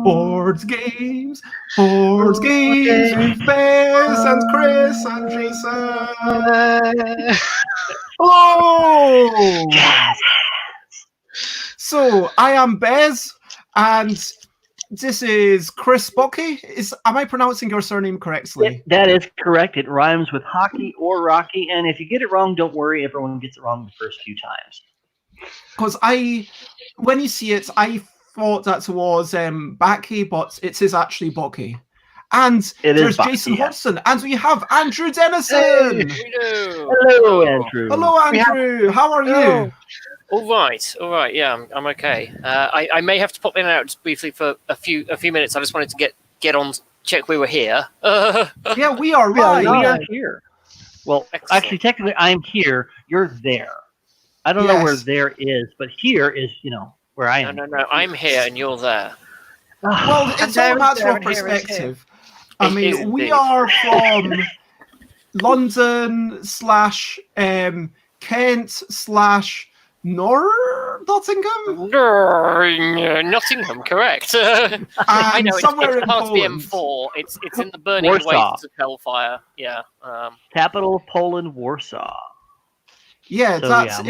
Boards games with Bez and Chris and Jason. Hello! So, I am Bez, and this is Chris Backe. Am I pronouncing your surname correctly? That is correct. It rhymes with hockey or rocky, and if you get it wrong, don't worry. Everyone gets it wrong the first few times. Because when you see it, I thought that was Backe, but it is actually Backe. And there's Jason Hodgson, and we have Andrew Dennison. Hey, hello, Andrew. Hello, Andrew. How are you? All right. Yeah, I'm okay. I may have to pop in and out just briefly for a few minutes. I just wanted to get on, check we were here. Yeah, we are right. We are here. Well, excellent. Actually, technically, I'm here. You're there. I don't know where there is, but here is, where I am. No. I'm here and you're there. Well, it's all a matter of perspective. I mean, we are from London / Kent / Nottingham? Nottingham, correct. I know, it's past the M4. It's in the burning wastes of hellfire. Yeah. Capital of Poland, Warsaw. Yeah, so, that's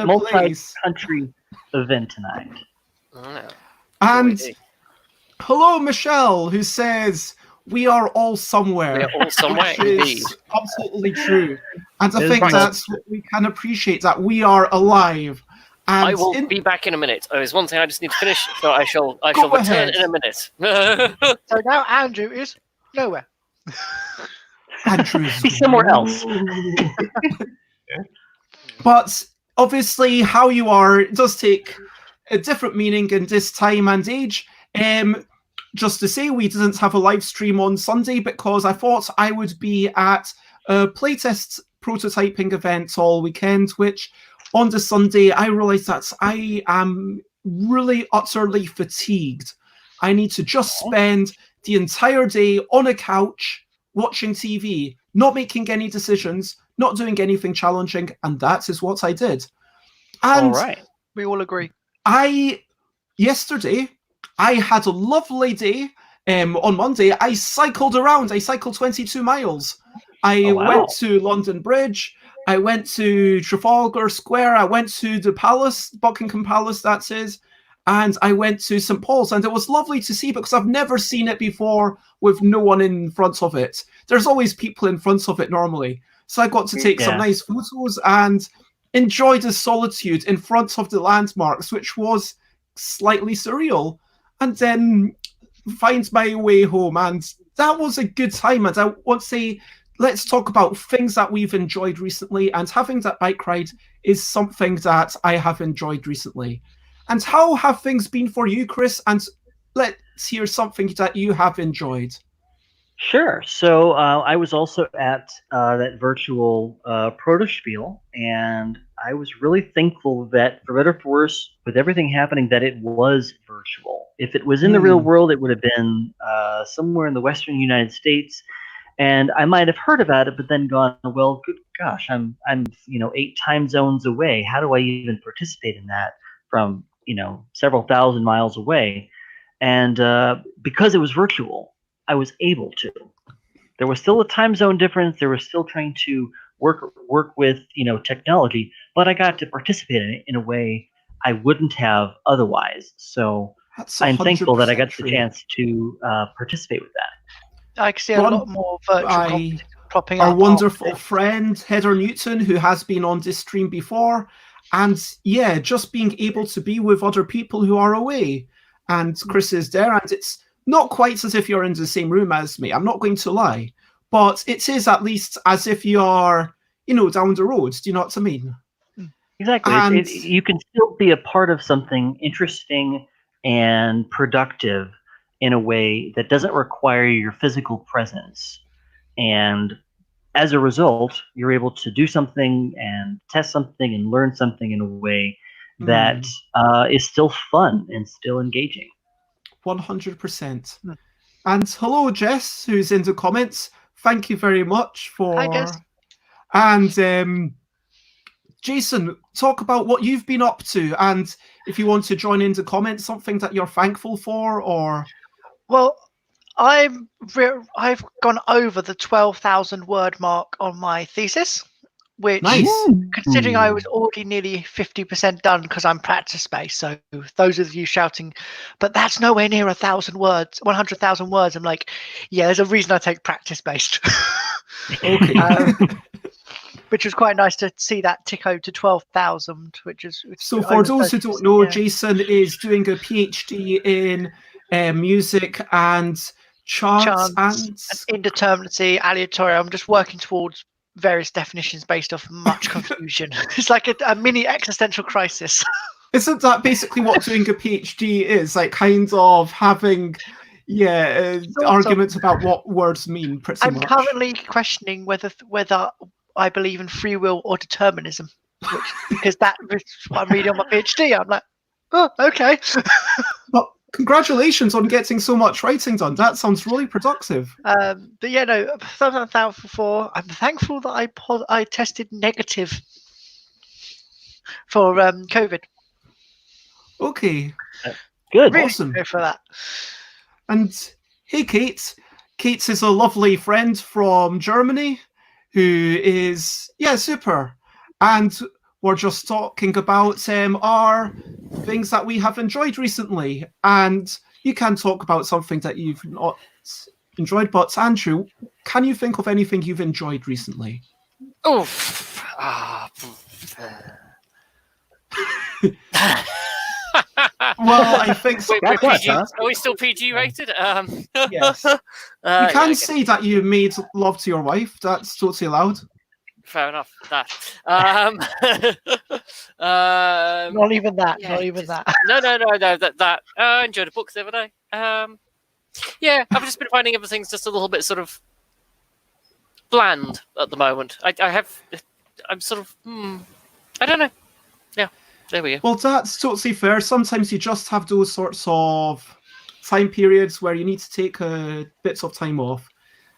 multi-country event tonight. And hello, Michelle, who says we are all somewhere. We are all somewhere, indeed. Absolutely true. And I think that's what we can appreciate, that we are alive. And I will be back in a minute. There's one thing I just need to finish, so I shall return in a minute. So now Andrew is nowhere. Andrew's somewhere else. But obviously, how you are does take a different meaning in this time and age. Just to say, we didn't have a live stream on Sunday because I thought I would be at a playtest prototyping event all weekend, which on the Sunday, I realized that I am really utterly fatigued. I need to just spend the entire day on a couch watching TV, not making any decisions, not doing anything challenging, and that is what I did. And all right. We all agree. Yesterday, I had a lovely day. On Monday, I cycled around. I cycled 22 miles. I went to London Bridge. I went to Trafalgar Square. I went to the Palace, Buckingham Palace, that is. And I went to St. Paul's. And it was lovely to see because I've never seen it before with no one in front of it. There's always people in front of it normally. So I got to take some nice photos and enjoy the solitude in front of the landmarks, which was slightly surreal. And then find my way home. And that was a good time. And I want to say, let's talk about things that we've enjoyed recently. And having that bike ride is something that I have enjoyed recently. And how have things been for you, Chris? And let's hear something that you have enjoyed. Sure. So I was also at that virtual Protospiel, and I was really thankful that, for better or for worse, with everything happening, that it was virtual. If it was in the real world, it would have been somewhere in the western United States, and I might have heard about it, but then gone, well, good gosh, I'm 8 time zones away. How do I even participate in that from several thousand miles away? And because it was virtual, I was able to. There was still a time zone difference. They were still trying to work with technology, but I got to participate in it in a way I wouldn't have otherwise. So I'm thankful that I got the chance to participate with that. I can see a lot more virtual cropping up. Our wonderful friend Heather Newton, who has been on this stream before, and just being able to be with other people who are away. And Chris is there, and it's not quite as if you're in the same room as me. I'm not going to lie, but it is at least as if you are, down the road. Do you know what I mean? Exactly. And you can still be a part of something interesting and productive in a way that doesn't require your physical presence. And as a result, you're able to do something and test something and learn something in a way that is still fun and still engaging. 100%. And hello, Jess, who's in the comments. Thank you very much for... Hi, Jess. And Jason, talk about what you've been up to, and if you want to join in the comments, something that you're thankful for, or... Well, I've gone over the 12,000 word mark on my thesis, which, considering I was already nearly 50% done because I'm practice based. So those of you shouting, but that's nowhere near 1,000 words, 100,000 words. I'm like, yeah, there's a reason I take practice based. Okay. Which was quite nice to see that tick over to 12,000, which is... So for those who don't know, Jason is doing a PhD in music and chants and indeterminacy, aleatory. I'm just working towards various definitions based off much confusion. It's like a mini existential crisis. Isn't that basically what doing a PhD is? Like kind of having, arguments about what words mean, pretty much. I'm currently questioning whether I believe in free will or determinism, because that's what I'm reading on my PhD. I'm like, oh, okay. Well, congratulations on getting so much writing done. That sounds really productive. But yeah, no, something I'm thankful for. I'm thankful that I tested negative for COVID. Okay. Good. Really Awesome. good for that. And hey, Kate. Kate is a lovely friend from Germany who is, super. And we're just talking about our things that we have enjoyed recently. And you can talk about something that you've not enjoyed. But Andrew, can you think of anything you've enjoyed recently? Oof. Well, I think so. We're PG, are we still PG rated? Yes. You can say that you made love to your wife. That's totally allowed. Fair enough. That. Not even that. Yeah, Not even that. No. That. I enjoyed a book the other day. Yeah, I've just been finding everything's just a little bit sort of bland at the moment. I'm sort of. I don't know. Yeah. There we go. Well, that's totally fair. Sometimes you just have those sorts of time periods where you need to take bits of time off.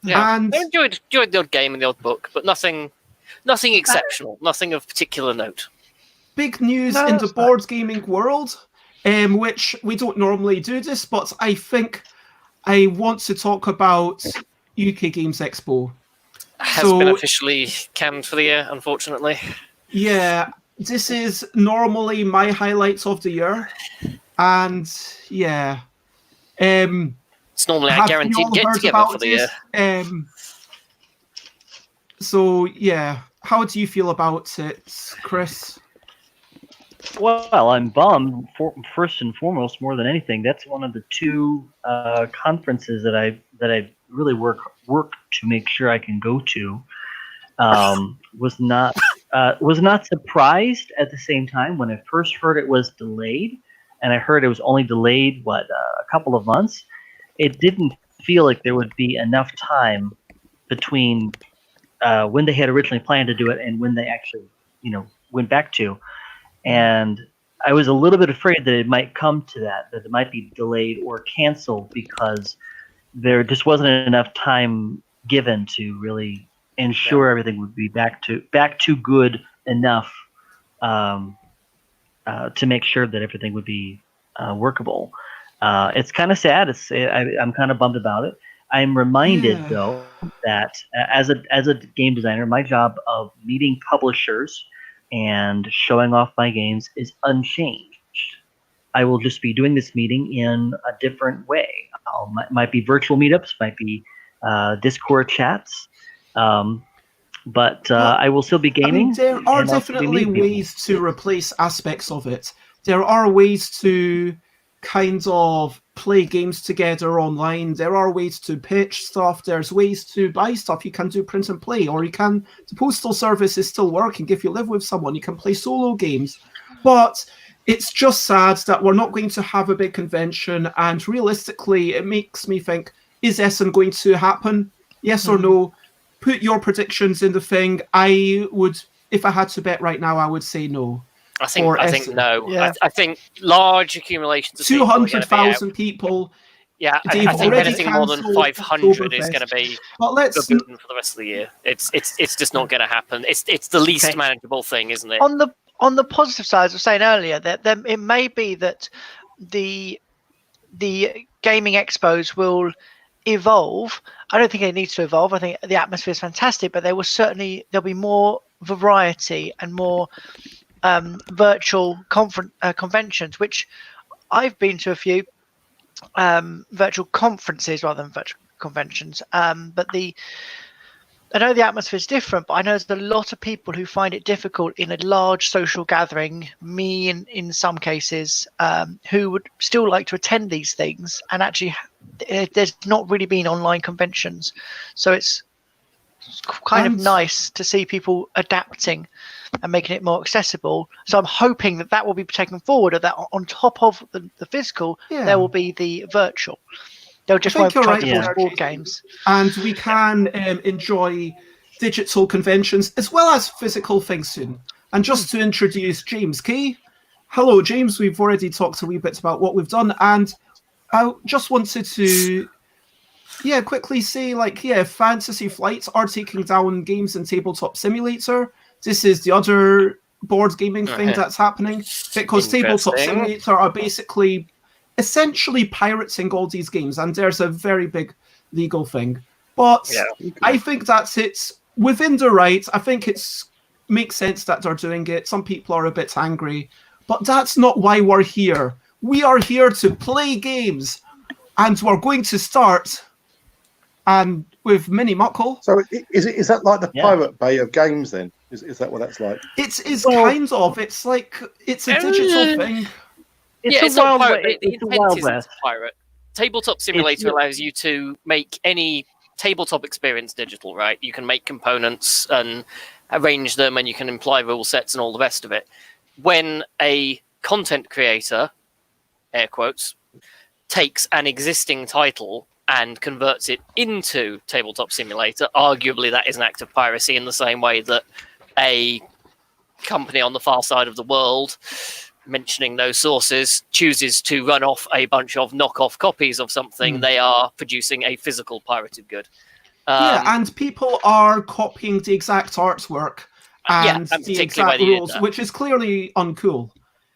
Yeah, and I enjoyed the odd game and the odd book, but nothing exceptional, nothing of particular note. Big news in the board gaming world, which we don't normally do this, but I think I want to talk about UK Games Expo. Has been officially canned for the year, unfortunately. Yeah. This is normally my highlights of the year, and it's normally a guaranteed get together for the year. So how do you feel about it, Chris? Well, I'm bummed. First and foremost, more than anything, that's one of the two conferences that I really work to make sure I can go to. Was not surprised at the same time when I first heard it was delayed, and I heard it was only delayed a couple of months. It didn't feel like there would be enough time between when they had originally planned to do it and when they actually went back to, and I was a little bit afraid that it might come to that it might be delayed or canceled because there just wasn't enough time given to really ensure everything would be back to good enough to make sure that everything would be workable. It's kind of sad. I'm kind of bummed about it. I'm reminded though that as a game designer, my job of meeting publishers and showing off my games is unchanged. I will just be doing this meeting in a different way. Might be virtual meetups, might be Discord chats. But I will still be gaming. I mean, there are definitely ways to replace aspects of it. There are ways to kind of play games together online. There are ways to pitch stuff. There's ways to buy stuff. You can do print and play, or the postal service is still working. If you live with someone, you can play solo games. But it's just sad that we're not going to have a big convention, and realistically, it makes me think, is Essen going to happen? Yes or no? Put your predictions in the thing. I would, if I had to bet right now, I would say no. I think no. Yeah. I think large accumulations of people are gonna be out. 200,000 people. Yeah, They've I think already anything more than cancelled 500 is Oktoberfest. going to be But let's forbidden for the rest of the year. It's just not going to happen. It's the least Okay. manageable thing, isn't it? On the positive side, as I was saying earlier, that it may be that the gaming expos will evolve. I don't think it needs to evolve. I think the atmosphere is fantastic, but there'll be more variety and more virtual conventions, which I've been to a few virtual conferences rather than virtual conventions. But I know the atmosphere is different, but I know there's a lot of people who find it difficult in a large social gathering, me in some cases, who would still like to attend these things. And actually, there's not really been online conventions. So it's kind of nice to see people adapting and making it more accessible. So I'm hoping that will be taken forward, that on top of the physical, there will be the virtual. They'll just won't try to force board games. And we can enjoy digital conventions as well as physical things soon. And just to introduce James Key. Hello, James. We've already talked a wee bit about what we've done. And I just wanted to quickly say, Fantasy Flights are taking down Games and Tabletop Simulator. This is the other board gaming thing that's happening, because Tabletop Simulator are basically essentially pirating all these games, and there's a very big legal thing. But I think it's within the right. I think makes sense that they're doing it. Some people are a bit angry, but that's not why we're here. We are here to play games, and we're going to start with Mini Muckell. So is that like the Pirate Bay of games then? Is that what that's like? It's kind of. It's like it's a digital thing. It's a Wild West. Pirate. Tabletop Simulator allows you to make any tabletop experience digital, right? You can make components and arrange them, and you can imply rule sets and all the rest of it. When a content creator, air quotes, takes an existing title and converts it into Tabletop Simulator, arguably that is an act of piracy, in the same way that a company on the far side of the world, mentioning no sources, chooses to run off a bunch of knockoff copies of something. They are producing a physical pirated good. And people are copying the exact artwork and the exact rules, which is clearly uncool.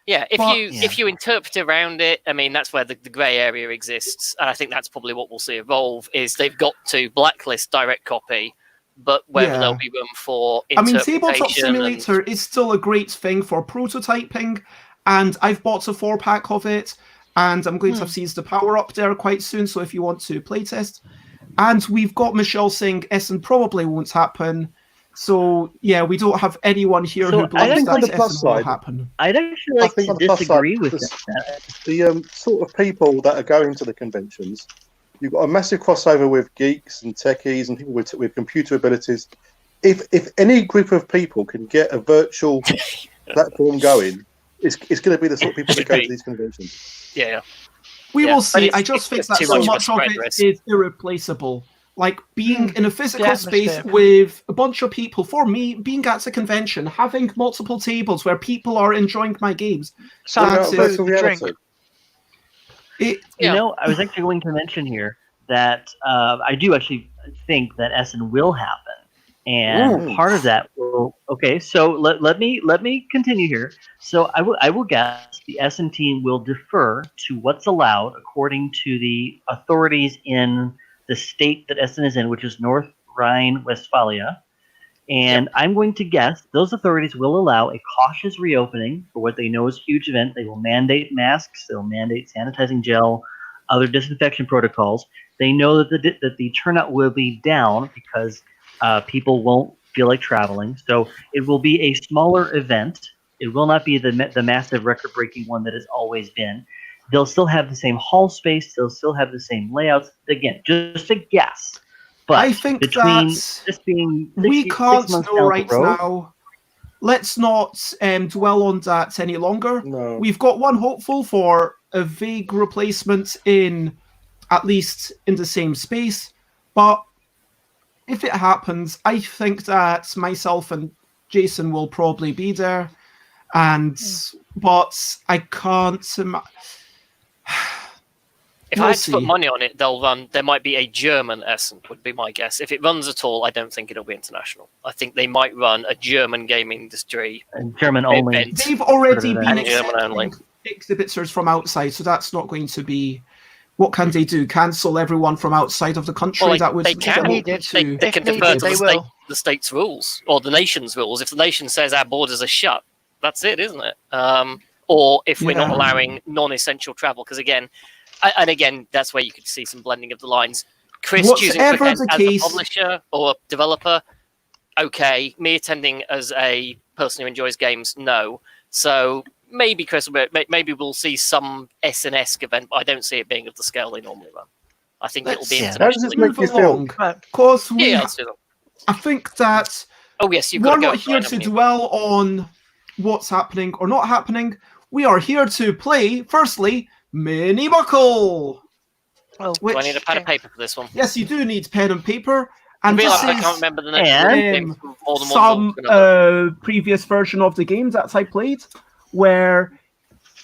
Yeah, if you interpret around it, I mean, that's where the grey area exists. And I think that's probably what we'll see evolve, is they've got to blacklist direct copy, but whether there'll be room for interpretation. Tabletop Simulator is still a great thing for prototyping, and I've bought a 4-pack of it, and I'm going to have Seize the Power up there quite soon, so if you want to playtest. And we've got Michelle saying Essen probably won't happen. So, we don't have anyone here who believes that Essen will happen. I'd actually like to disagree with that. The sort of people that are going to the conventions, you've got a massive crossover with geeks and techies and people with computer abilities. If any group of people can get a virtual platform going, it's going to be the sort of people that go to these conventions. Yeah. We will see. I just think that so much of it is irreplaceable. Like being in a physical space with a bunch of people, for me, being at a convention, having multiple tables where people are enjoying my games. That's reality. You know, I was actually going to mention here that I do actually think that Essen will happen. And part of that will so let me continue here. So I will guess the Essen team will defer to what's allowed according to the authorities in the state that Essen is in, which is North Rhine-Westphalia. And I'm going to guess those authorities will allow a cautious reopening for what they know is a huge event. They will mandate masks, they'll mandate sanitizing gel, other disinfection protocols. They know that the turnout will be down because people won't feel like traveling. So it will be a smaller event. It will not be the massive record-breaking one that it's always been. They'll still have the same hall space. They'll still have the same layouts. Again, just a guess. But I think that we can't know right now. Let's not dwell on that any longer. No. We've got one hopeful for a vague replacement at least in the same space. But if it happens, I think that myself and Jason will probably be there. and but I can't. If We'll I had to put see. money on it, they'll run. There might be a German Essen, would be my guess. If it runs at all, I don't think it'll be international. I think they might run a German gaming industry. German only. event. They've already And been German only. accepting exhibitors from outside, so that's not going to be. What can they do? Cancel everyone from outside of the country? Well, that would they can. that would They- to- They can If defer needed, to they will. the state's rules or the nation's rules. If the nation says our borders are shut, that's it, isn't it? Or if we're not Yeah. allowing non-essential travel, because again, that's where you could see some blending of the lines. Chris choosing to Whatever attend the as case- a publisher or a developer, okay. Me attending as a person who enjoys games, no. So maybe Chris, maybe we'll see some SNESque event, but I don't see it being of the scale they normally run. I think it'll be Let's- How does this internationally. make Move you feel? along, Right. because Yeah, let's do that. I think that Oh yes, you've we're got to go. not here Ryan, to haven't you? dwell on what's happening or not happening. We are here to play. Firstly, Mini Muckell. Oh, Do I need a pad of paper for this one? Yes, you do need pen and paper, I and realise this I can't is remember the name and- of the game from more than one some rule. previous version of the game that I played, where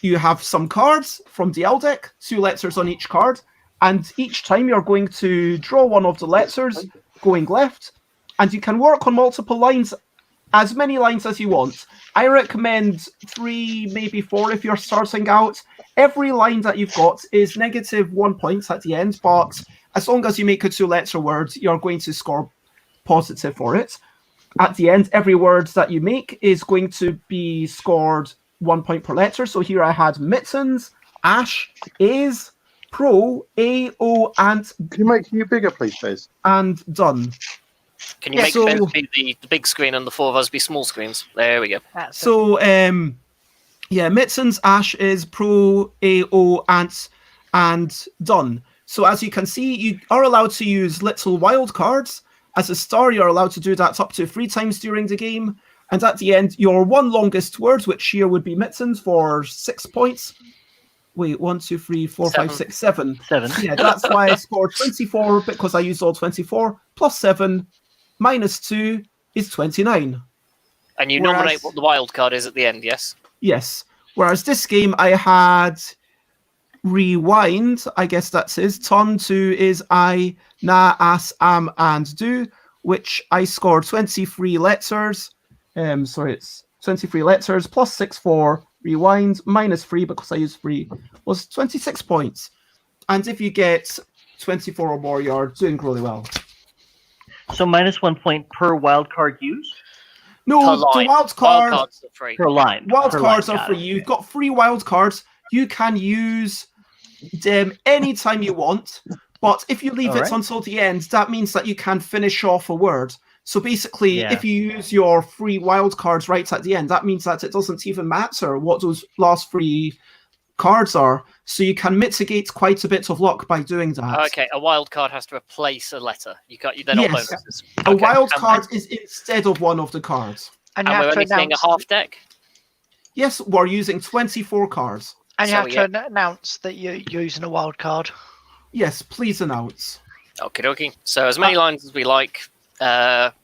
you have some cards from the ELL deck, 2 letters on each card, and each time you're going to draw one of the letters going left, and you can work on multiple lines, as many lines as you want. I recommend 3, maybe 4 if you're starting out. Every line that you've got is -1 point at the end, but as long as you make a 2-letter word, you're going to score positive for it. At the end, every word that you make is going to be scored 1 point per letter. So here I had mittens, ash, is, pro, AO, Can you make you bigger, please, Bez? and done. Can you yeah, make so- both be the big screen and the 4 of us be small screens? There we go. That's it. So, yeah, mittens, ash is pro, AO, ants, and done. So as you can see, you are allowed to use little wild cards. As a star, you're allowed to do that up to 3 times during the game. And at the end, your one longest word, which here would be mittens for 6 points. Wait, 1, 2, 3, 4, 5, 7. 6, 7. 7. Yeah, that's why I scored 24, because I used all 24, plus 7, minus 2 is 29. And you Whereas- nominate what the wild card is at the end, yes? Yes. Whereas this game, I had rewind, I guess that's his. Turn to is I, na, as, am, and do, which I scored 23 letters. Sorry, it's 23 letters, plus 6 for rewind, minus 3 because I used 3, was 26 points. And if you get 24 or more, you're doing really well. So -1 point per wild card used No, Per the line. wild cards cards are free. per line. Wild Per cards line, are got free. it. You've got free wild cards. You can use them anytime you want. But if you leave it Alright. until the end, that means that you can finish off a word. So basically, Yeah. if you use your free wild cards right at the end, that means that it doesn't even matter what those last 3 cards are. So you can mitigate quite a bit of luck by doing that. Okay, a wild card has to replace a letter. They're not Yes. bonuses. A Okay, wild and- card is instead of one of the cards. And you And we're have to only seeing a announce. half deck. Yes, we're using 24 cards. And you So, have yeah. to announce that you're using a wild card. Yes, please announce. Okie dokie. So as many lines as we like.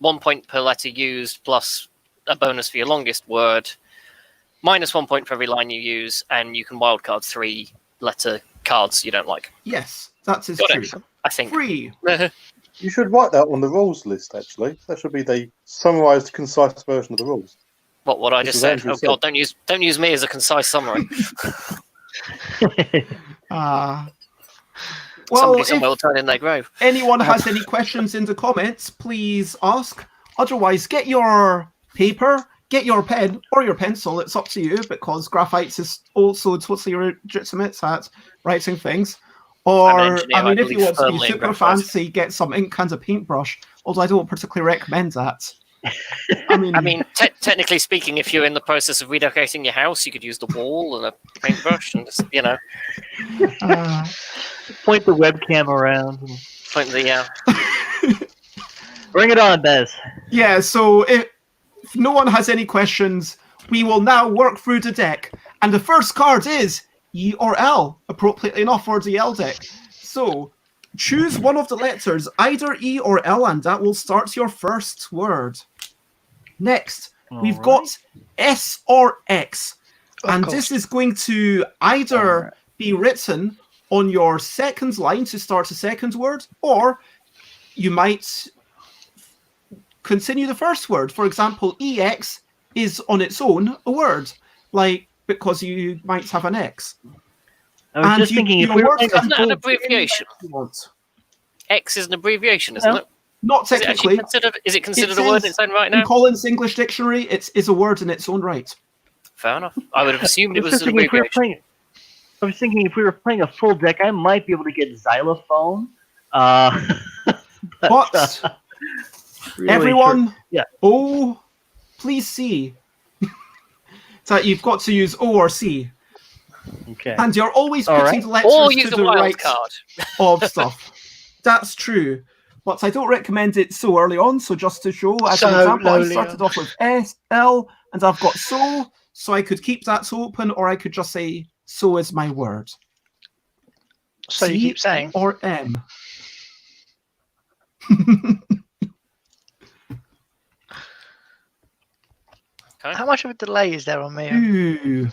1 point per letter used, plus a bonus for your longest word. -1 point for every line you use, and you can wildcard 3 letter cards you don't like. Yes, that is Got true. it. I think. Free. You should write that on the rules list, actually. That should be the summarised, concise version of the rules. What I This just is said. Andrew Oh said. god, don't use me as a concise summary. Well, Somebody if somewhere will turn in their grave. anyone has any questions in the comments, please ask. Otherwise, get your paper, get your pen, or your pencil. It's up to you, because graphite is also totally legitimate at writing things. I'm Or, an engineer, I mean, I if you believe want to be firmly in super graphite. fancy, get some ink and a paintbrush. Although I don't particularly recommend that. I mean, Technically speaking, if you're in the process of redecorating your house, you could use the wall and a paintbrush and just, uh, Point the webcam around. And point the bring it on, Bez. yeah, so if no one has any questions, we will now work through the deck. And the first card is E or L, appropriately enough for the L deck. So choose one of the letters, either E or L, and that will start your first word. Next, We've got S or X. Of And course. this is going to either be written on your second line to start a second word, or you might continue the first word. For example, EX is on its own a word, like because you might have an X. I was just thinking if we were playing Isn't that an abbreviation? X is an abbreviation, isn't it? Not technically. Is it considered a word in its own right now? In Collins' English Dictionary, it is a word in its own right. Fair enough. I would have assumed it was an if we were abbreviation. I was thinking if we were playing a full deck, I might be able to get xylophone. But really everyone, yeah. O, please C. So you've got to use O or C. Okay. And you're always putting the letters Or to use the a wild right card. of stuff. That's true. But I don't recommend it so early on. So just to show, as an example, I started off with S, L, and I've got so I could keep that open, or I could just say, so is my word. So you keep saying. Or M. How much of a delay is there on me? Ooh.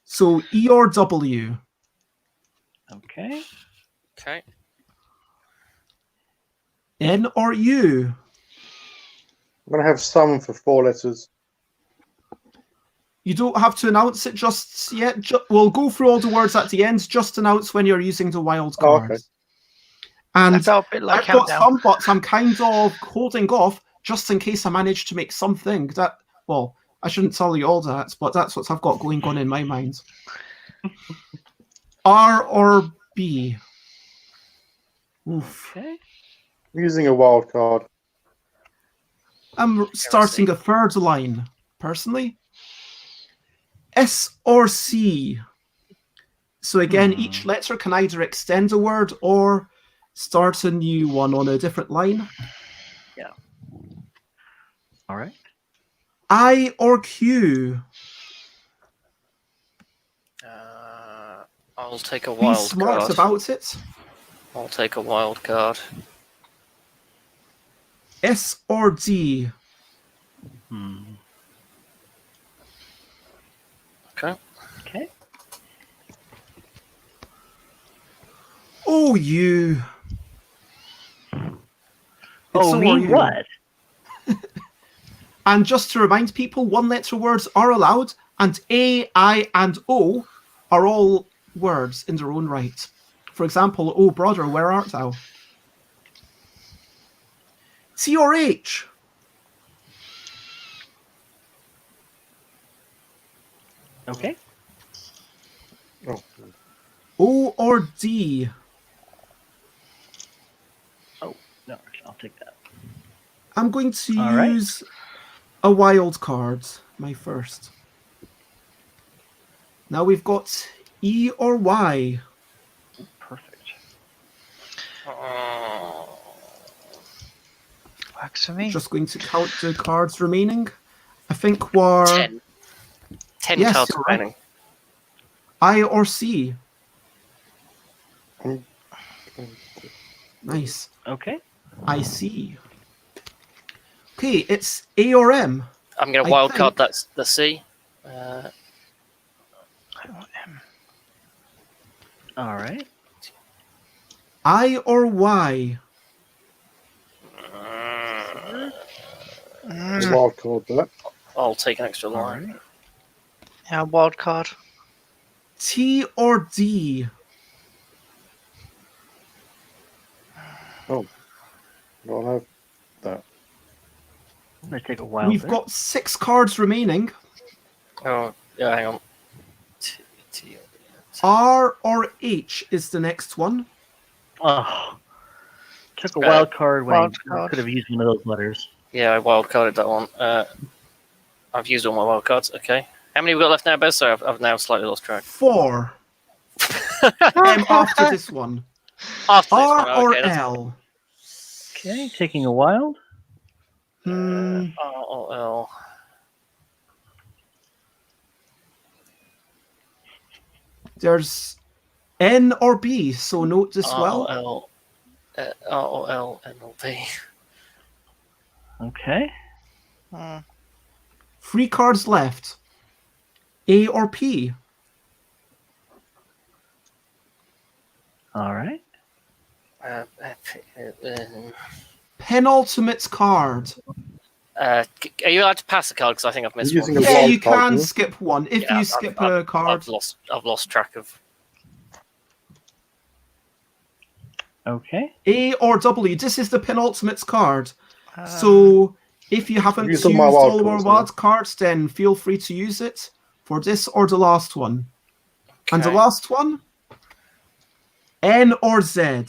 So E or W. Okay. Okay. N or U. I'm going to have some for 4 letters. You don't have to announce it just yet. We'll go through all the words at the end. Just announce when you're using the wild card. Okay. And I felt a bit like I've got countdown. some, but I'm kind of holding off just in case I manage to make something. That, well, I shouldn't tell you all that, but that's what I've got going on in my mind. R or B. Oof. Okay. I'm using a wild card. I'm starting a third line, personally. S or C. So again, each letter can either extend a word or start a new one on a different line. Yeah. All right. I or Q. I'll take a Be wild smart card. about it. I'll take a wild card. S or D. Okay. Okay. Oh, you. Oh, me what? And just to remind people, one-letter words are allowed, and A, I, and O are all words in their own right. For example, oh, brother, where art thou? T or H? Okay. O or D? Oh, no, I'll take that. I'm going to All right. use a wild card, my first. Now we've got E or Y. Perfect. Works for me. Just going to count the cards remaining. I think we're 10. 10 Yes, cards you're right. remaining. I or C. Mm. Nice. Okay. I see. Okay, it's A or M. I'm going I to wild think- card that's the C. All right. I or Y. Wild card that. I'll take an extra All line. right. Yeah, wild card. T or D. Oh, I'll have that. I'm going to take a wild We've there. got 6 cards remaining. Oh, yeah, hang on. T. R or H is the next one. Oh. Took a wild card when wild I card. could have used one of those letters. Yeah, I wild carded that one. I've used all my wild cards. Okay. How many we got left now, Bez? Sorry, I've now slightly lost track. 4. After this one. After this R one, or okay, that's L. Okay, taking a wild. Hmm. R or L. There's N or B, so note this R well. or L. R or L, N or B. Okay. 3 cards left. A or P? All right. Penultimate card. Are you allowed to pass a card? Because I think I've missed Using one. a Yeah, wild you card, can yeah. skip one if Yeah, you skip a card. I've lost track of. Okay. A or W. This is the penultimate card. So if you haven't used used all my wild all our cards, wild cards, then feel free to use it for this or the last one. And the Okay. last one, N or Z.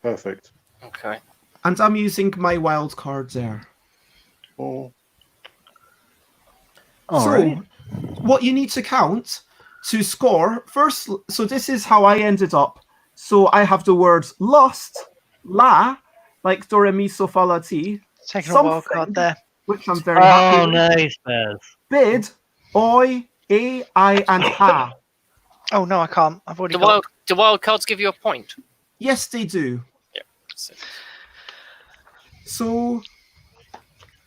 Perfect. Okay. And I'm using my wild card there. Oh. All So right. what you need to count to score first. So this is how I ended up. So I have the words lost, la, like do re mi so fa la ti, Taking a wild something, card there. which I'm very happy Oh, with. nice, Bez. Bid, oi, a, I, and ha. Oh no, I can't. I've already Do got. wild cards give you a point? Yes, they do. So- So,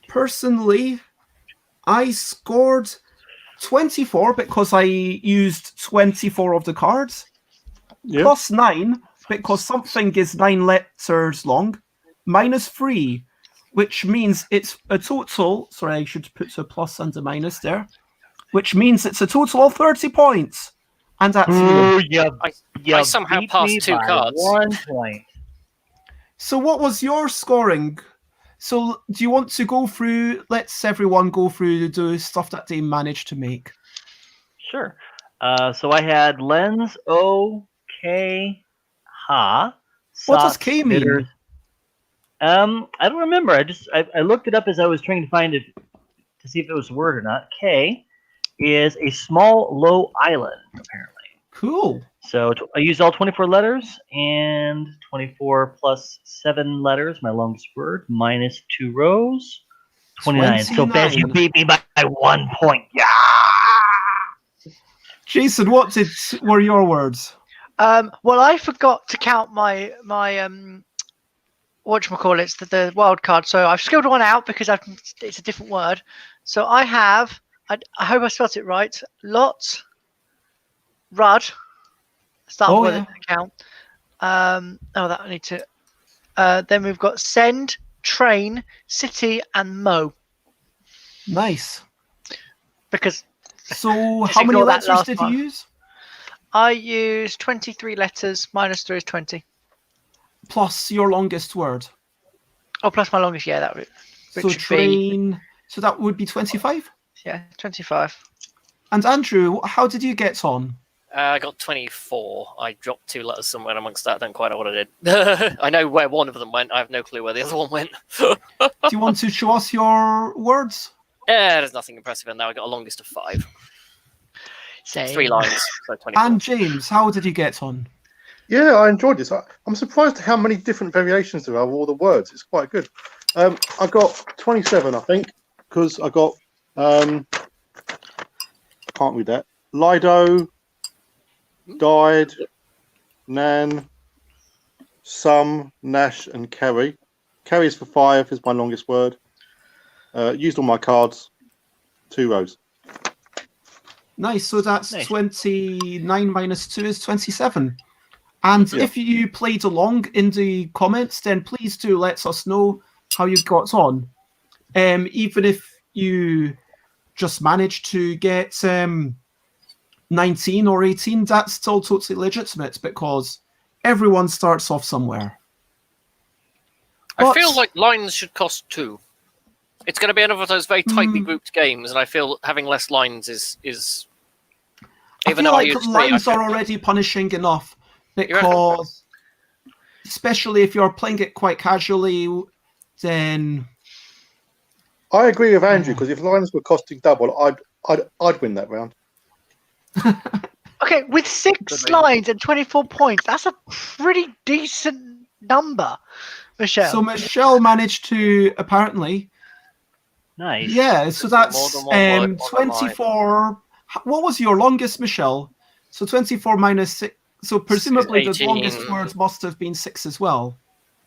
personally, I scored 24 because I used 24 of the cards, Yeah. plus 9 because something is 9 letters long, minus 3, which means it's a total. Sorry, I should put a plus and a minus there, which means it's a total of 30 points. And that's Ooh, you. I somehow beat passed me 2 by cards. 1 point. So, what was your scoring? So, do you want to go through? Let's everyone go through the stuff that they managed to make. Sure. So I had lens, O, K, ha. What does Sots, K mean? bitters. I don't remember. I looked it up as I was trying to find it to see if it was a word or not. K is a small, low island, apparently. Cool. So I used all 24 letters, and 24 plus 7 letters, my longest word, minus 2 rows, 29. So Bez, you 29. beat me by 1 point. Yeah. Jason, were your words? Well, I forgot to count my whatchamacallits, the wild card. So I've scribbled one out because it's a different word. So I have. I hope I spelled it right. Lot. Rud. Start with an account. That I need to. Then we've got send, train, city, and mo. Nice. Because So, Just how many ignore that letters last did one. you use? I used 23 letters. Minus 3 is 20. Plus your longest word. Oh, plus my longest. Yeah, that would. So Which would be train. So that would be 25. 25. And Andrew, how did you get on? I got 24. I dropped 2 letters somewhere amongst that. I don't quite know what I did. I know where one of them went. I have no clue where the other one went. Do you want to show us your words? Yeah, there's nothing impressive in there. I got a longest of 5. Same. 3 lines, so 24. And James, how did you get on? Yeah, I enjoyed this. I'm surprised how many different variations there are of all the words. It's quite good. I got 27, I think, because I got can't read that. Lido, died, Nan, some, Nash, and Kerry. Kerry is for 5. Is my longest word. Used all my cards. 2 rows. Nice. So that's Nice. 29 minus 2 is 27. And if you played along in the comments, then please do let us know how you got on. Even if you just managed to get 19 or 18, that's still totally legitimate because everyone starts off somewhere. I feel like lines should cost 2. It's going to be another of those very tightly grouped games, and I feel having less lines is I even feel though like I use 3, lines I are feel- already punishing enough reckon? because, especially if you're playing it quite casually, then I agree with Andrew because if lines were costing double, I'd win that round. Okay, with 6 lines and 24 points, that's a pretty decent number, Michelle. so Michelle managed to apparently. Nice. Yeah, so that's More than one word, more than 24. What was your longest, Michelle? So 24 minus 6. So presumably the 18. longest words must have been 6 as well.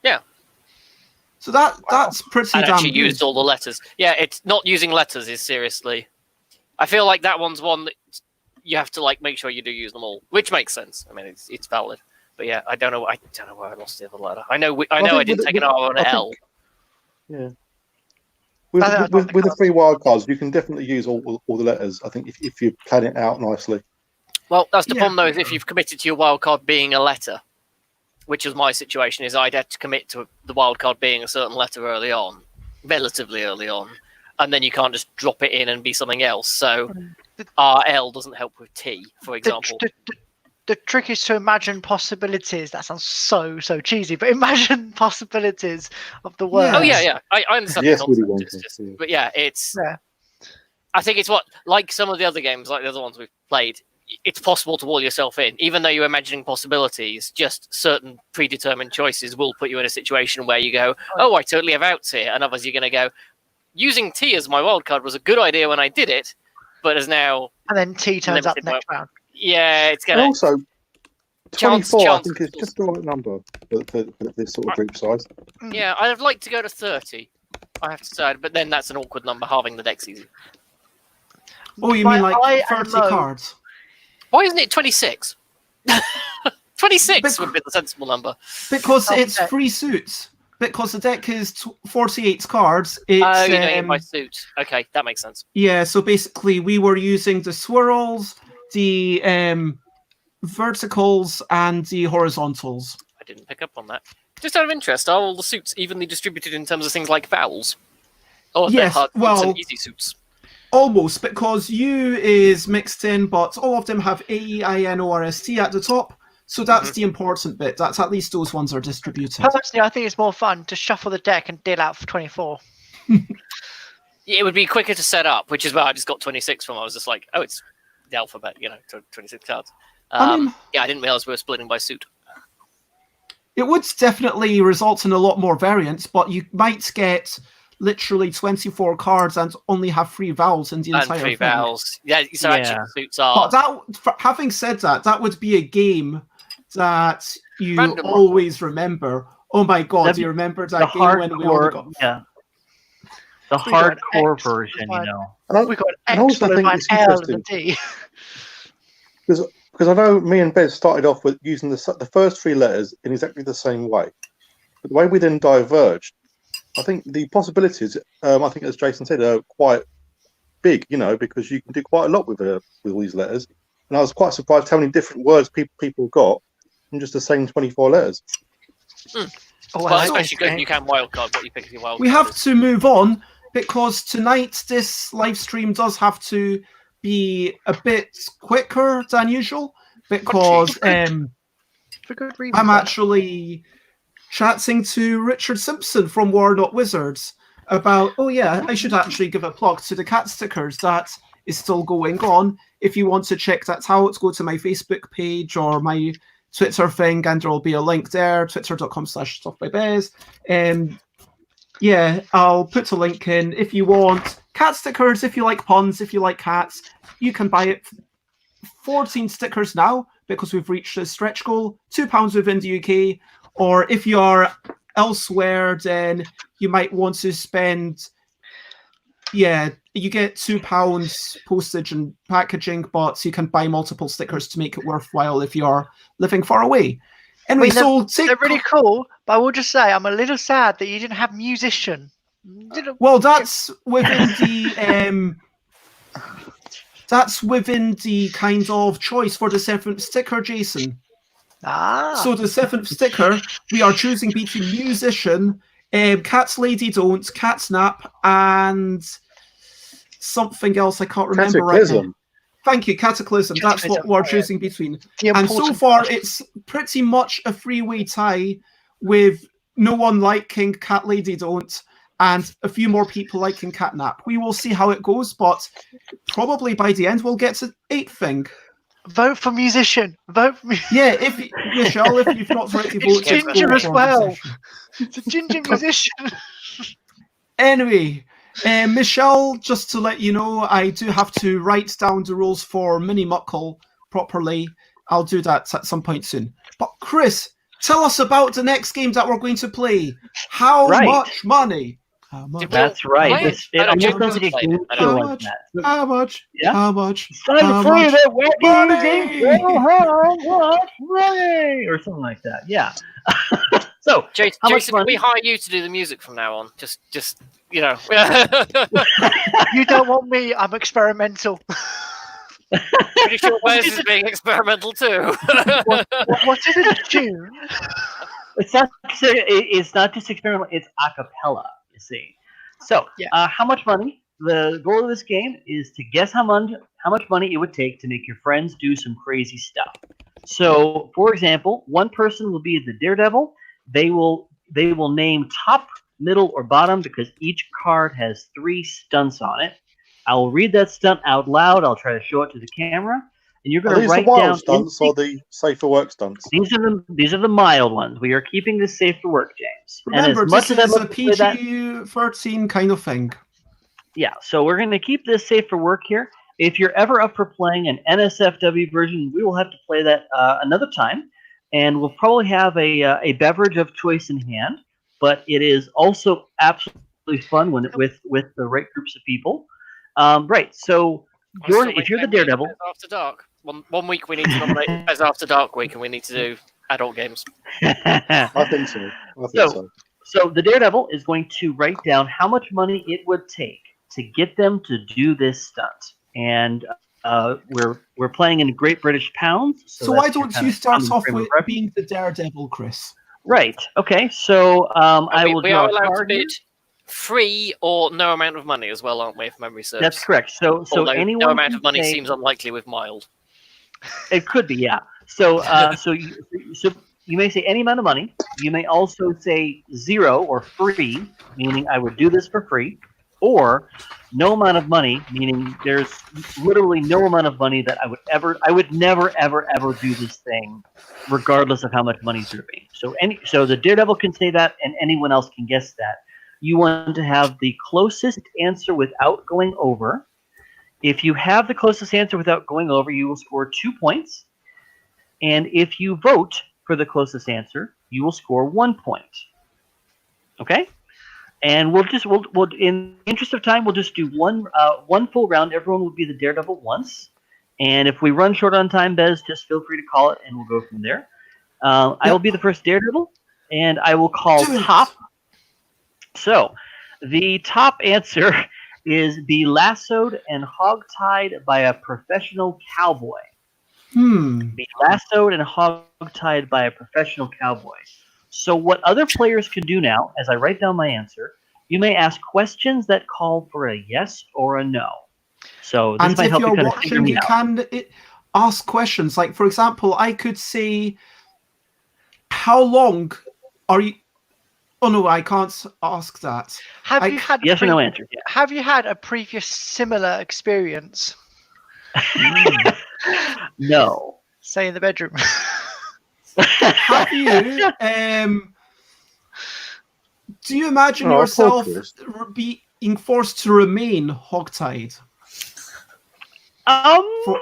Yeah. So that's pretty And damn actually good. used all the letters. Yeah, it's not using letters is seriously. I feel like that one's one that you have to like make sure you do use them all, which makes sense. I mean, it's valid. But yeah, I don't know where I lost the other letter. I know I didn't take an R or an L. Yeah. With the 3 wildcards, you can definitely use all the letters. I think if you plan it out nicely. Well, that's the problem though. Is if you've committed to your wildcard being a letter, which was my situation, is I'd had to commit to the wildcard being a certain letter early on, relatively early on, and then you can't just drop it in and be something else. So RL doesn't help with T, for example. The trick is to imagine possibilities. That sounds so cheesy, but imagine possibilities of the word. Oh yeah. I understand Yes, the concept. really It's just, yeah. but yeah, it's. Yeah. I think it's like some of the other games, like the other ones we've played. It's possible to wall yourself in, even though you're imagining possibilities. Just certain predetermined choices will put you in a situation where you go, "Oh, I totally have outs here," and others you're going to go, "Using T as my wildcard was a good idea when I did it, but is now." And then T turns up next round. Yeah, it's going And to. also, 24, I chance think, is just the right number for this sort of group size. Yeah, I'd like to go to 30. I have to say, but then that's an awkward number. Halving the deck's easy. Oh, you mean like 30 cards? Why isn't it 26? 26 would be the sensible number. Because it's 3 suits. Because the deck is 48 cards. It's, oh, you're doing it by suit. Okay, that makes sense. Yeah, so basically we were using the swirls, the verticals, and the horizontals. I didn't pick up on that. Just out of interest, are all the suits evenly distributed in terms of things like vowels? Or Yes, hard suits well, and easy suits? Almost, because U is mixed in, but all of them have AEINORST at the top. So that's the important bit. That's at least those ones are distributed. Personally, I think it's more fun to shuffle the deck and deal out for 24. It would be quicker to set up, which is where I just got 26 from. I was just like, oh, it's the alphabet, 26 cards. Yeah, I didn't realize we were splitting by suit. It would definitely result in a lot more variants, but you might get literally 24 cards and only have 3 vowels in the entire And 3 thing. vowels. Yeah, so actually the suits are... But having said that, that would be a game that you Random always remember. Oh my god, do you remember that game when we all got... Yeah. The hardcore version, And We got an I X also followed think by an it's L and a interesting. D. Because I know me and Bez started off with using the first 3 letters in exactly the same way. But the way we then diverged, I think the possibilities, I think as Jason said, are quite big, because you can do quite a lot with all these letters. And I was quite surprised how many different words people got from just the same 24 letters. Well, especially good, you can wildcard what you pick as your wildcard. We have to move on, because tonight this live stream does have to be a bit quicker than usual, because I'm actually chatting to Richard Simpson from War Not Wizards about, I should actually give a plug to the cat stickers. That is still going on. If you want to check that out, go to my Facebook page or my Twitter thing, and there will be a link there, twitter.com/stuffbybez. I'll put a link in if you want cat stickers, if you like puns, if you like cats. You can buy it 14 stickers now, because we've reached a stretch goal, £2 within the UK. Or if you are elsewhere, then you might want to spend, you get £2 postage and packaging, but you can buy multiple stickers to make it worthwhile if you're living far away. Anyway, they're really cool, but I will just say I'm a little sad that you didn't have musician. Well, that's within the that's within the kind of choice for the 7th sticker, Jason. So the 7th sticker, we are choosing between musician, Cat's Lady Don't, Catnap, and something else I can't remember right now. Thank you, Cataclysm. That's what we're choosing between. And so far, it's pretty much a 3-way tie, with no one liking Cat Lady Don't and a few more people liking Catnap. We will see how it goes, but probably by the end we'll get to 8th thing. Vote for musician. Vote for Yeah, Michelle, if you've not already voted, it's ginger as well. It's a ginger musician. Anyway, Michelle, just to let you know, I do have to write down the rules for Mini Muckell properly. I'll do that at some point soon. But Chris, tell us about the next game that we're going to play. How Right. much money? How much? Did That's we right. play it? It I don't almost know sounds like a if we game played it. show How like much? that. So, How much? Yeah? How much? it's time How for much? that word Money! using how much money or something like that. Yeah. So Jason, how much can we money? hire you to do the music from now on? Just you know. You don't want me. I'm experimental. Pretty sure Bez is being experimental too. What is a tune? It's not just experimental. It's a cappella. You see. So Yeah. how much money? The goal of this game is to guess how much money it would take to make your friends do some crazy stuff. So, for example, one person will be the daredevil. They will name top, middle, or bottom because each card has 3 stunts on it. I will read that stunt out loud. I'll try to show it to the camera, and you're Are going to these the write wild down. stunts or the safe for work stunts? These are the mild ones. We are keeping this safe for work, James. Remember, and as much this as I'd is a love to play that, PG-13 kind of thing. yeah, so we're going to keep this safe for work here. If you're ever up for playing an NSFW version, we will have to play that another time, and we'll probably have a beverage of choice in hand. But it is also absolutely fun when with the right groups of people. Right. So, Jordan, if you're the daredevil, Bez After Dark. One week we need to nominate Bez After Dark week, and we need to do adult games. I think so. So the daredevil is going to write down how much money it would take to get them to do this stunt, and we're playing in Great British pounds. So why don't you start off with reference. being the daredevil, Chris? Right. Okay. So I will we draw are a allowed to card. bid free or no amount of money as well, aren't we? If memory serves. That's correct. So Although anyone no amount can of money say- seems unlikely with mild. It could be, yeah. So you may say any amount of money. You may also say 0 or free, meaning I would do this for free, or no amount of money, meaning there's literally no amount of money that I would never ever do this thing, regardless of how much money there be. So the daredevil can say that, and anyone else can guess that. You want to have the closest answer without going over. If you have the closest answer without going over, you will score 2 points. And if you vote for the closest answer, you will score 1 point. Okay? And we'll in the interest of time, we'll just do one full round. Everyone will be the daredevil once. And if we run short on time, Bez, just feel free to call it, and we'll go from there. I will be the first daredevil, and I will call top. So, the top answer is be lassoed and hogtied by a professional cowboy. Be lassoed and hogtied by a professional cowboy. So what other players can do now, as I write down my answer, you may ask questions that call for a yes or a no. So this might help you kind of figure me out. And if you're watching, you can ask questions. Like, for example, I could say, how long are you... Oh, no, I can't ask that. Have you had yes or no answer? Yeah. Have you had a previous similar experience? No. Say in the bedroom. Have you? Do you imagine yourself being forced to remain hogtied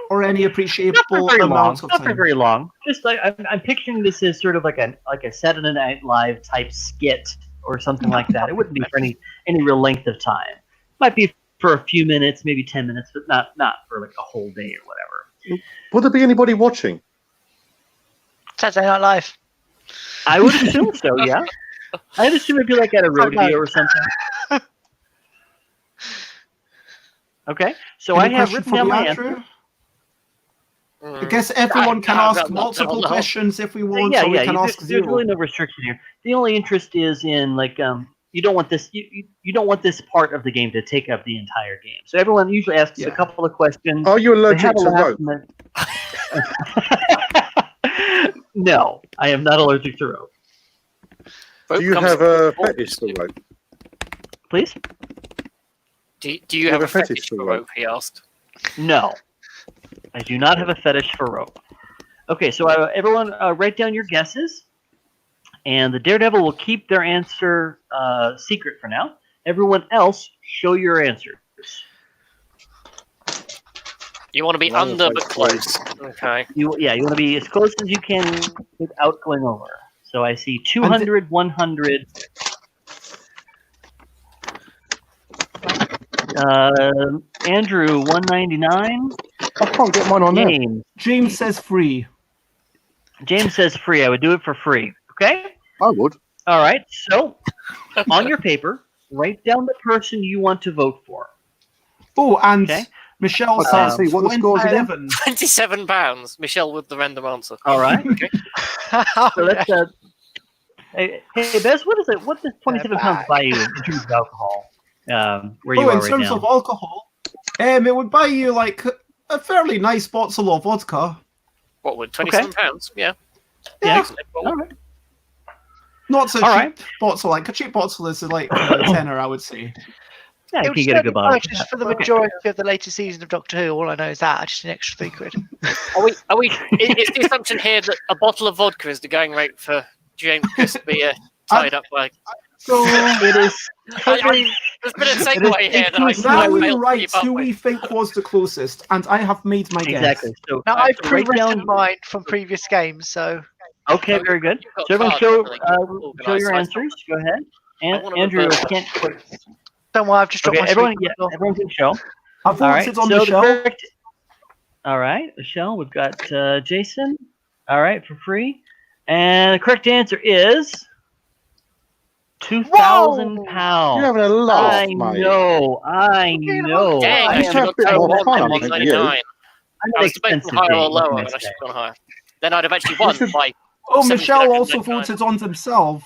or any appreciable amount of time? Not for very long. Just like I'm picturing this as sort of like a Saturday Night Live type skit or something like that. It wouldn't be for any real length of time. Might be for a few minutes, maybe 10 minutes, but not for like a whole day or whatever. Would there be anybody watching? Saturday Night Live. I would assume so, yeah. I'd assume it'd be like at a rodeo or something. Okay, so I have written down my answer. I guess everyone can ask multiple questions if we want, so we can ask zero. There's really no restriction here. The only interest is in like you don't want this you don't want this part of the game to take up the entire game. So everyone usually asks a couple of questions. Are you allergic to rope? No, I am not allergic to rope. Do you have a fetish for rope? Please? Do you have a fetish for rope? He asked. No, I do not have a fetish for rope. Okay, so everyone write down your guesses, and the daredevil will keep their answer secret for now. Everyone else, show your answers. You want to be under but close. Okay. You want to be as close as you can without going over. So I see 200, 100, Andrew, 199. I can't get mine on there. James says free. James says free. I would do it for free. Okay? I would. All right. So, on your paper, write down the person you want to vote for. Oh, and Okay. Michelle I can't says see what the score is again. £27. Michelle with the random answer. All right. Okay. So let's. Hey, Bez, what is it? What does 27 pounds buy you in terms of alcohol? Where you are in right terms now? of alcohol, it would buy you like a fairly nice bottle of vodka. What would £27? Yeah. Yeah. Excellent. All right. Not so All cheap right. bottle. Like a cheap bottle is like a tenner, I would say. Yeah, It you would can get a good bottle. purchase for the majority of the latest season of Doctor Who. All I know is that just an extra £3. Are we? Is the assumption here that a bottle of vodka is the going rate for James to be tied up by? So It is. There's been a segue here that I now we failed to write keep up who with. we think was the closest, and I have made my Exactly. guess. So, Now I've so write pre-written down. mine from previous games, so Okay, very good. You've got So everyone cards, show everything. show your Organised. answers. Go ahead. I wanna Andrew, reverse can't quit. don't worry, I've just dropped Okay, my everyone, screen. everyone can show. I All right. voted on So Michelle. the correct. All right, Michelle. We've got Jason. All right, for free. And the correct answer is £2,000. You're having a laugh, I mate. know. Dang, I I You should have have a bit gone more down fun, to I think, 199. I'm I an was debating expensive higher or date, what lower, can I and I should say? have gone higher. Then I'd have actually won should- by. Oh, Michelle also 1799. voted on himself.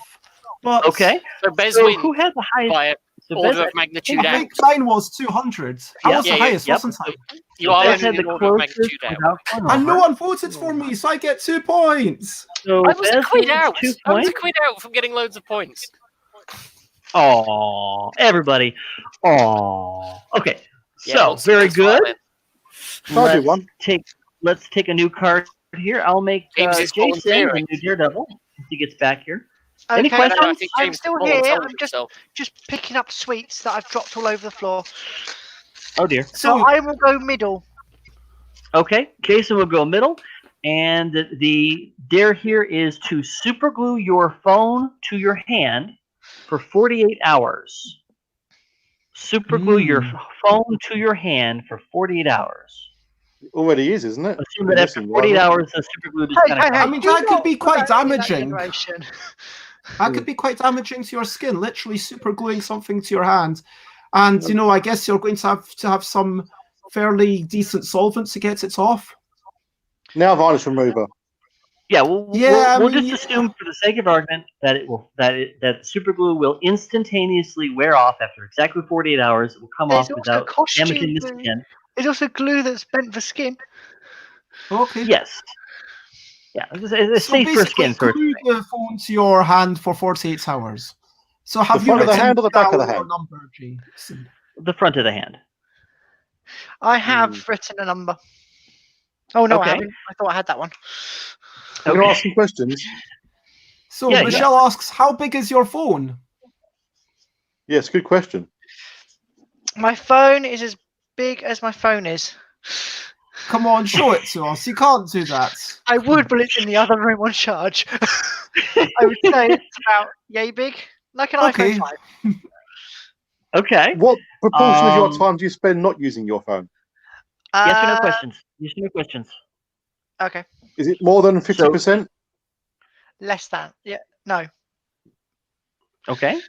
But Okay. So Bez So wins who had the highest? by So order Bez, of magnitude I out. think mine was 200. I Yeah. was the Yeah, highest, yep. wasn't I? You are Bez in had the order of closest magnitude out. without going And no over. one voted for me, so I get 2 points. So I was a Bez quid gets out. 2 I was a points. quid out from getting loads of points. Aw, everybody. Aw. Okay. Yeah, So well, very that's fine good. then. I do one. Let's take a new card here. I'll make James is Jason the volunteering. new Daredevil if he gets back here. Any okay, questions? No, I think I'm James still volunteered here. I'm himself. just picking up sweets that I've dropped all over the floor. Oh dear. So I will go middle. Okay, Jason will go middle, and the dare here is to superglue your phone to your hand for 48 hours. Superglue your phone to your hand for 48 hours. It already is, isn't it? Assume that after 48 hours, the superglue just kind of I mean, that could be quite damaging. Generation. That could be quite damaging to your skin, literally super gluing something to your hand. And, you know, I guess you're going to have some fairly decent solvent to get it off. Now varnish remover. Yeah, we'll mean, just assume for the sake of argument that that super glue will instantaneously wear off after exactly 48 hours. It will come There's off also without costume damaging the glue. skin. There's also glue that's bent for skin. Okay. Yes. Yeah, it's So safe for basically, skin first. glue the phone to your hand for 48 hours. So have The you front of the written hand or the back of down the your hand? number, Jason? The front of the hand. I have written a number. Oh no, Okay. I haven't. I thought I had that one. I'm going to ask some questions. So Yeah, Michelle asks, how big is your phone? Yes, good question. My phone is as big as my phone is. Come on, show it to us. You can't do that. I would, but it's in the other room on charge. I would say it's about yay big, like an Okay. iPhone 5. Okay. What proportion of your Um, time do you spend not using your phone? Yes or no questions? Yes or no questions? Okay, Is it more than 50%? less than. Yeah, no. Okay.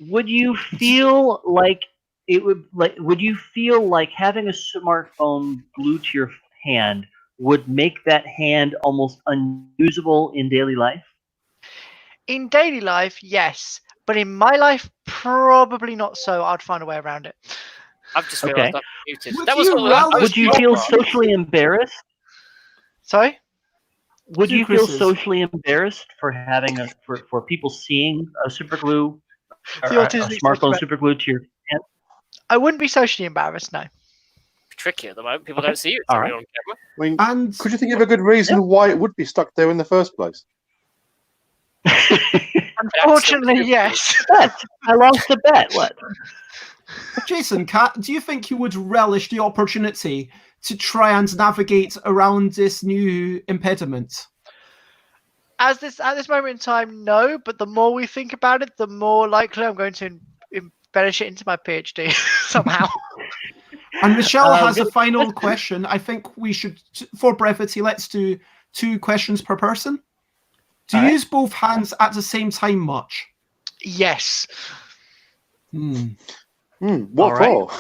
Would you feel like it would would you feel like having a smartphone glued to your hand would make that hand almost unusable in daily life? In daily life, yes, but in my life, probably not so. I'd find a way around it. I've just Okay. realised I'm muted. Would That was you what relish Would you your feel opportunity? socially embarrassed? Sorry? Would Two you feel Chris's. socially embarrassed for having for people seeing a super glue or The a autistic smartphone spectrum. super glued to your hand? I wouldn't be socially embarrassed, no. tricky at the moment. People Okay. don't see you. It's All only right. on camera. I mean, And could you think of a good reason why it would be stuck there in the first place? Unfortunately, yes. Bet. I lost a bet. What? Jason, do you think you would relish the opportunity to try and navigate around this new impediment? at this moment in time, no. But the more we think about it, the more likely I'm going to embellish it into my PhD somehow. And Michelle has a final question. I think we should, for brevity, let's do 2 questions per person. Do you use both hands at the same time much? Yes. What for?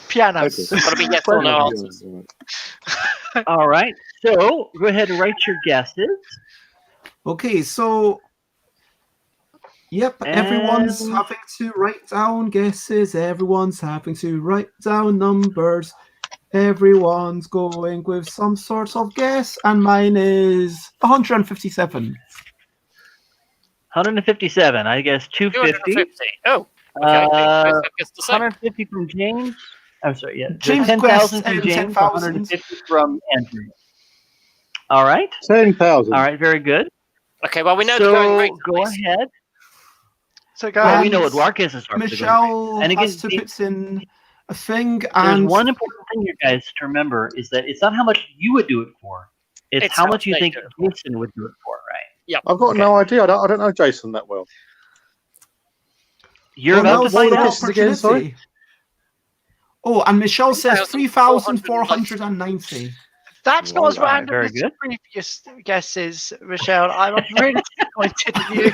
Pianos. Okay. Gotta be yes or no answers. All right. So go ahead and write your guesses. Okay, so yep, everyone's And- having to write down guesses. Everyone's having to write down numbers. Everyone's going with some sort of guess, and mine is 157. 157. I guess 250. 250. Oh, okay. I guess the same. 150 from James. I'm sorry, yeah. James 10,000 from guessed, James, 10,000. 150 from Andrew. All right. 10,000. All right, very good. Okay, well, we know the going rate. Go ahead. So go Well, ahead. we know what Marcus is. Michelle And again, has to put in a thing, There's and one important thing, you guys, to remember is that it's not how much you would do it for. It's how much you they think do it for. Jason would do it for, right? Yep. I've got no idea. I don't know Jason that well. You're well, about now's to find the out. questions again, sorry? opportunity. Oh, and Michelle says 3,490. 3,490. That's not as All right, random very as the good. previous guesses, Michelle. I'm really disappointed in you.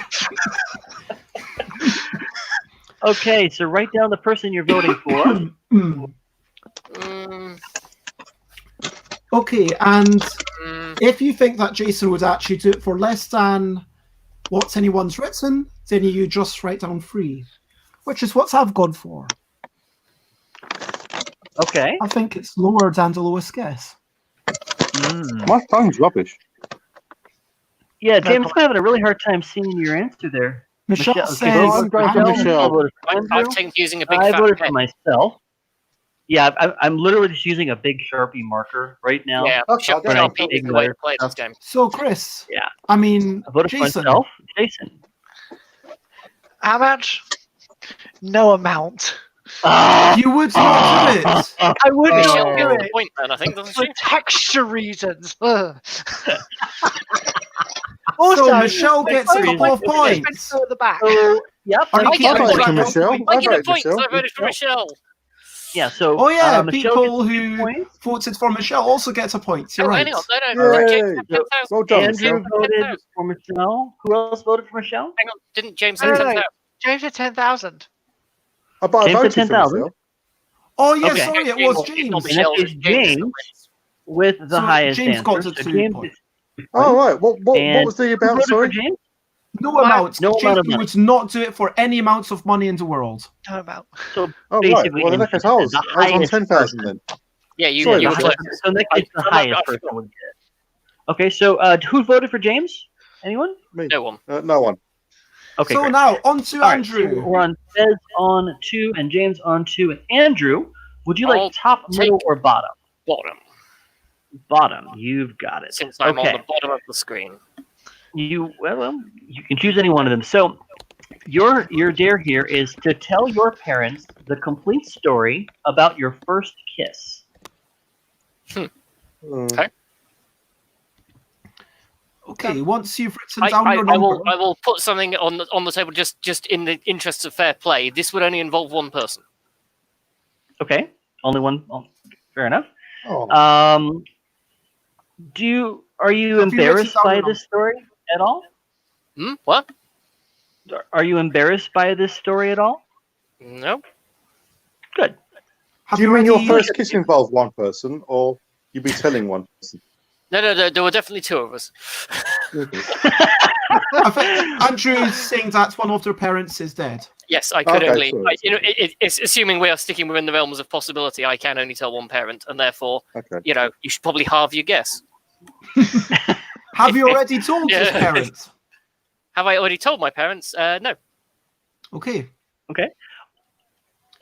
Okay, so write down the person you're voting for. Okay, and if you think that Jason would actually do it for less than what anyone's written, then you just write down 3, which is what I've gone for. Okay. I think it's lower than the lowest guess. My phone's rubbish. Yeah, James, I'm having a really hard time seeing your answer there. Michelle okay, says, well, I'm going for Michelle. I voted for Andrew. I've taken using a big I fat voted pen. for myself. Yeah, I'm literally just using a big Sharpie marker right now. Yeah, Okay, Sharpie I'll go. is the way to play this game. so Chris, Yeah. I mean, I voted for Jason, myself. Jason. How much? No amount. you would not do it. I would Michelle not gets do the it point then, I think, doesn't for she? texture reasons. Ugh. Also, So Michelle gets a couple of points. At the back. So, yep. Are you I keeping I voted track for of Michelle. points? I I get a voted point because I Michelle. voted for Michelle. Yeah, so Oh yeah, Michelle people gets 2 who points. voted for Michelle also get a point. You're Oh, right. hang on. No. Yay. James had 10,000. Well done, Andrew Michelle. voted for Michelle. Who else voted for Michelle? Hang on. Didn't James No, have no, no. 10,000? James at 10,000. But I James voted said for 10,000. Michelle. Oh yeah, Okay. sorry, it was It's not James. And that Michelle's, is it's James. With the So highest James answer. got the So 2 James points. Oh, right. What And was the who about? voted for Sorry. James? No amount. No amount James of money. would not do it for any amounts of money in the world. No amount. So Oh, right. basically, Well, in that case, I was the on highest 10,000 then. Yeah, you Sorry, were that's close. So in that case, the I highest forgot. person would get it. Okay, so who voted for James? Anyone? Me. No one. No one. Okay, So great. now on to All right, so Andrew. we're on Bez on 2 and James on 2. And Andrew, would you like I'll top, middle, or bottom? Bottom, Bottom. You've got it. since I'm okay. on the bottom of the screen. You can choose any one of them. So your dare here is to tell your parents the complete story about your first kiss. Okay, once you've written down your I number. will put something on the table just in the interests of fair play. This would only involve one person. Okay, only one. Oh, fair enough. Oh. Are you Have you embarrassed written down by your this story at all? What? Are you embarrassed by this story at all? No. Good. Have Do you mean your already- first kiss involved one person, or you be telling one person? No. There were definitely 2 of us. I think Andrew's saying that one of their parents is dead. Yes, I could Okay, only. sorry. It's assuming we are sticking within the realms of possibility. I can only tell one parent, and therefore, Okay. you should probably halve your guess. Have you already told his Yeah. parents? Have I already told my parents? No. Okay.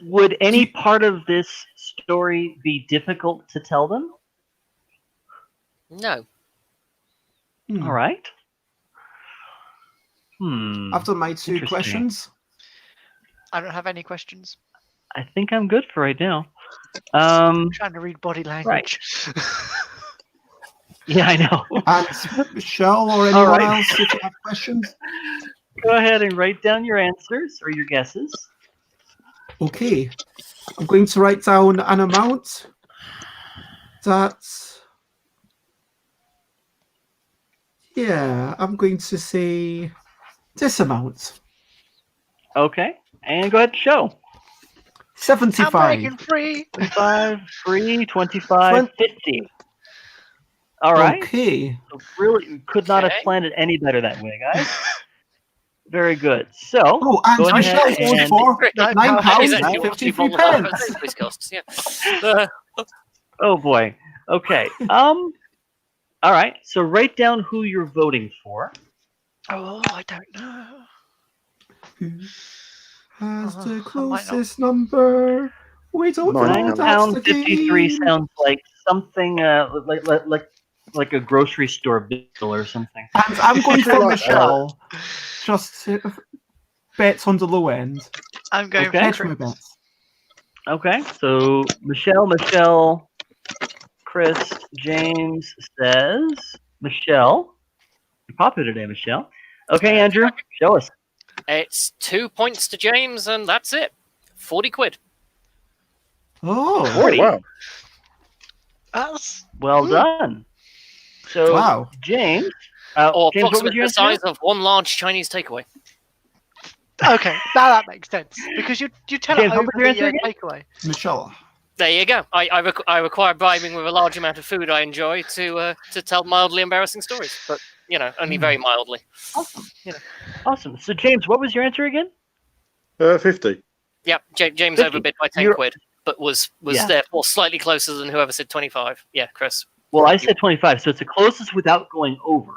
Would any part of this story be difficult to tell them? No. All right. I've done my 2 Interesting. questions. I don't have any questions. I think I'm good for right now. I'm trying to read body language. Yeah, I know. And Michelle or All anyone right. else, if you have questions. Go ahead and write down your answers or your guesses. Okay. I'm going to write down an amount that... Yeah, I'm going to say this amount. Okay. And go ahead and show. 75. I'm breaking free. 25, 3, 25, 50. All right. Okay. So really, could not have planned it any better that way, guys. Very good. So, Oh, and go Michelle ahead goes and... for That is £9 actually and what 53 people want pence. to quiz costs. Yeah. Oh, boy. Okay. All right. So write down who you're voting for. Oh, I don't know. Who has I the might not. closest number? We don't know. £9. That's the £9.53 game. sounds like something like a grocery store bill or something. And I'm going for Like Michelle. Just to bet on the low end. I'm going Okay. Hedge for my Chris. bets. Okay. So Michelle, Chris, James says Michelle. You're popular today, Michelle. Okay, Andrew, show us. It's 2 points to James, and that's it. 40 quid. Oh, 40. Wow. That's Well done. So, wow. James, Or James, what was approximately your the size answer? of one large Chinese takeaway. okay. Now that makes sense because you tell James, it what over was your answer the again? takeaway. Michelle. There you go. I require bribing with a large amount of food I enjoy to tell mildly embarrassing stories, but only very mildly. Awesome. So, James, what was your answer again? 50. Yep, James 50. overbid by 10 You're- quid, but was Yeah. therefore slightly closer than whoever said 25. Yeah, Chris. Well, I said 25, so it's the closest without going over.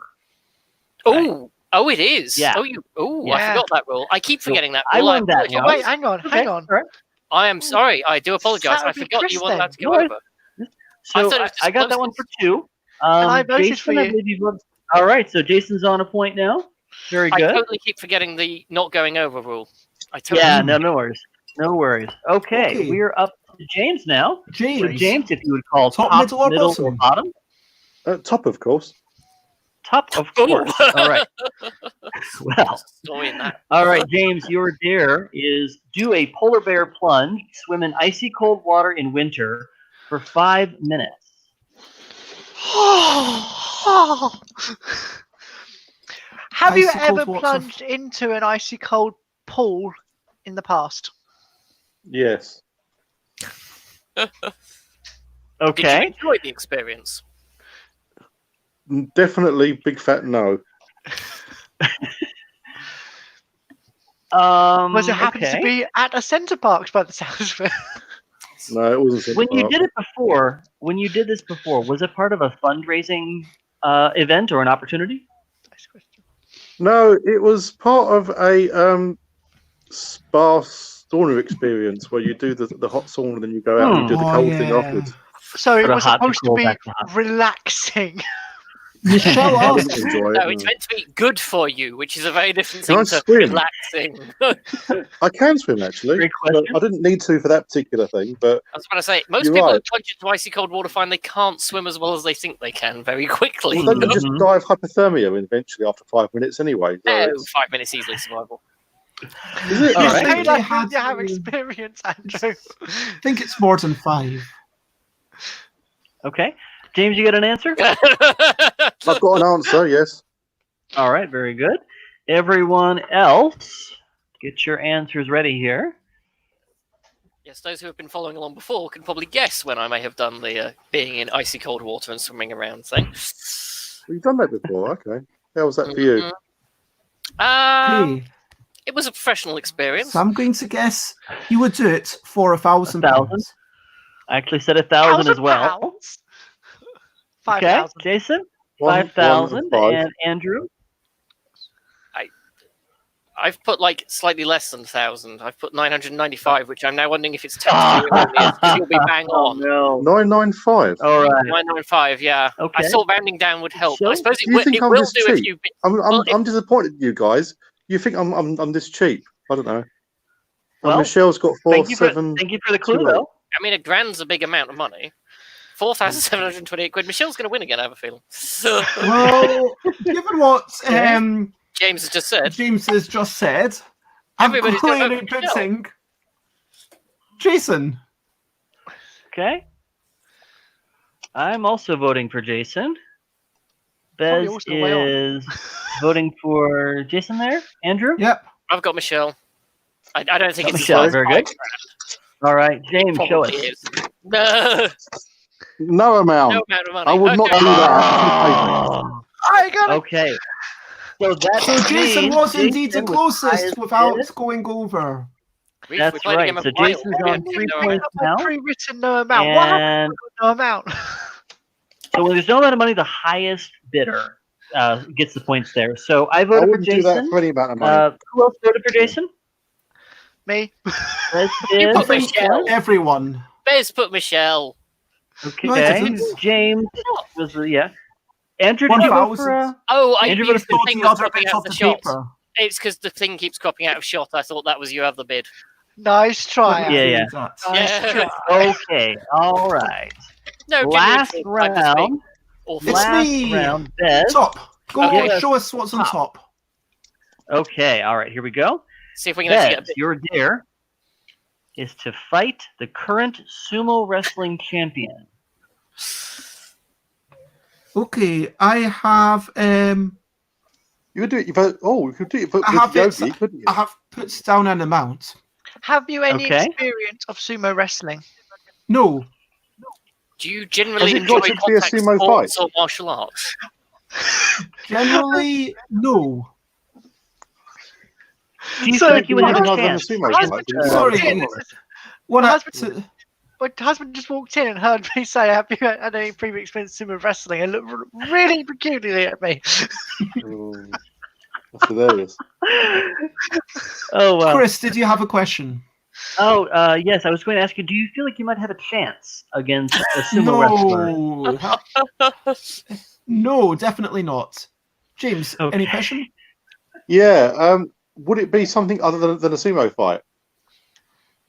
Oh, it is. Yeah. I Yeah. forgot that rule. I keep forgetting that I rule. learned that. apologize. Yeah. Wait, hang on, Okay. hang on. All right. I am sorry. I do apologize. That would I be forgot Chris you weren't allowed to then. go No worries. over. So thought it was just I got that one for 2. And I voted Jason, for I you. believe you voted. All right, so Jason's on a point now. Very I good. totally keep forgetting the not going over rule. I totally Yeah, no worries. No worries. Okay, Okay. we're up to James now. So James. James, if you would call Top, top, middle, or bottom? bottom? Top, of course. Top, of Ooh. course. All right. Well, story in that. all right, James, your dare is do a polar bear plunge, swim in icy cold water in winter for 5 minutes. Have you Icy cold ever water. plunged into an icy cold pool in the past? Yes. Did Okay. you enjoy the experience? Definitely big fat no. Was it happened okay. to be at a centre parks by the sounds of it? No, it wasn't. When you did it before, was it part of a fundraising event or an opportunity? Nice question. No, it was part of a spa sauna experience where you do the hot sauna, then you go out and you do the Oh, cold thing yeah. afterwards. So it Sort of was hot to supposed to cold, be back to hot. relaxing. Michelle I asked. didn't enjoy No, it. it's meant to be good for you, which is a very different Can I thing to swim? relaxing. I can swim actually. Great But question. I didn't need to for that particular thing, but I was going to say, most You're people who right. plunge into icy cold water find they can't swim as well as they think they can very quickly. well, don't you just Mhm. die of hyphypothermia eventually after 5 minutes anyway? So No, it's- 5 minutes easily survivable. is it? All You right. say They that had with your to- experience, Andrew. I think it's more than 5. Okay. James, you got an answer? I've got an answer. Yes. All right, very good. Everyone else, get your answers ready here. Yes, those who have been following along before can probably guess when I may have done the being in icy cold water and swimming around thing. Well, you've done that before. Okay. How was that for you? Okay. It was a professional experience. So I'm going to guess you would do it for £1,000. 1,000? I actually said 1,000 as well. £1,000? Okay, 5,000. Jason, One, 5,000, and 5. and Andrew. I've put like slightly less than 1,000. I've put 995, which I'm now wondering if it's technically erroneous, because you'll be bang Oh, on. no. 995. All right. 995, yeah. Okay. I thought rounding down would help. So, I suppose do you think it I'm will just do if cheap? you. I'm disappointed in you guys. You think I'm this cheap? I don't know. Well, Michelle's got Thank you for 4,7. the clue, 2,8. though. I mean, a grand's a big amount of money. £4,728. Michelle's going to win again, I have a feeling. Well, given what James has just said. I'm Everybody's gonna vote clearly for Michelle. pitching Jason. Okay. I'm also voting for Jason. Probably Bez also way on. is voting for Jason there. Andrew? Yep. I've got Michelle. I don't think Got it's Michelle, as very high as good. All right, James, show probably us. is. No, No amount. no amount of money. I would not Okay. do that. Oh, I got it. okay. So that So Jason means was indeed the Jason was closest highest without bid. going over. We That's played a right. game of So Wild. Jason's We on didn't 3 know points about now. Pre-written no amount. What happened? And No amount. so when there's no amount of money, the highest bidder gets the points there. So I I voted for wouldn't do that Jason. for any amount of money. Who else voted for Jason? Me. Bez You did. put Michelle. Everyone. Bez put Michelle. Okay. No, I didn't. James was Andrew, did you vote for? 1,000. Oh, I Andrew knew voted the for thing The was other cropping bits out of of the the shot. paper. It's because the thing keeps cropping out of shot. I thought that was your other bid. Nice try. Yeah. That. Nice Yeah. try. Okay. All right. No, Last give me a time to speak. round. Awful. It's Last me. round. Bez. Top. Go Okay. show us what's on top. Okay. All right. Here we go. See if we can actually Bez, get a bid. your dare is to fight the current sumo wrestling champion. Okay, I have You could do it. You could do it with I have it. Yogi, couldn't you? I have put down an amount. Have you any Okay. experience of sumo wrestling? No. Do you generally Has it enjoy got to be a contact sumo sports fight? or martial arts? Generally, no. Do you So feel like you would have a Anything other than a chance? sumo My fight, husband didn't just you? Sorry. walked in. When My I, husband- My husband just walked in and heard me say, "Have you had any previous experience in sumo wrestling?" and looked really peculiarly at me. Oh, that's hilarious. Oh, wow. Chris, did you have a question? Oh, yes. I was going to ask you, do you feel like you might have a chance against a sumo wrestler? No, definitely not. James, Okay. any question? Yeah. Would it be something other than a sumo fight?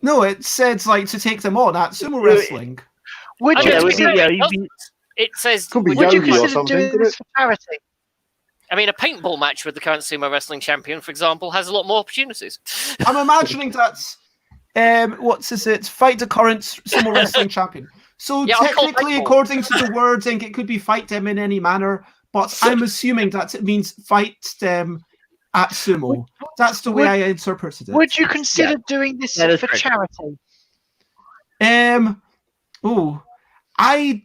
No, it said like to take them on at sumo wrestling. Would I you don't it would think be, so. yeah, you'd be, It says, Could be would you Yogi or consider something, doing could this it? for charity? I mean, a paintball match with the current sumo wrestling champion, for example, has a lot more opportunities. I'm imagining that's fight the current sumo wrestling champion. So Yeah, I'll call technically, paintball. according to the wording, it could be fight them in any manner, but I'm assuming that it means fight them at sumo. That's the way I interpreted it. Would you consider doing this that is for correct. charity? I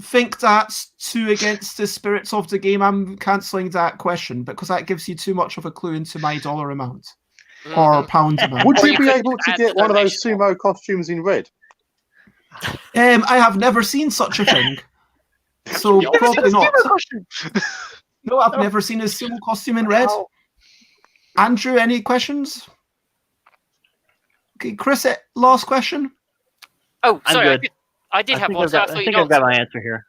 think that's too against the spirits of the game. I'm cancelling that question because that gives you too much of a clue into my dollar amount or pound amount. Would Or you you be could able to add get the one of those donation. sumo costumes in red? I have never seen such a thing, so You've never probably not. Costume. No, I've never seen a sumo costume in red. Wow. Andrew, any questions? Okay, Chris, last question. Oh, I'm sorry, good. I did have think one. I've So I got, thought I you'd think I've got my answered. answer here.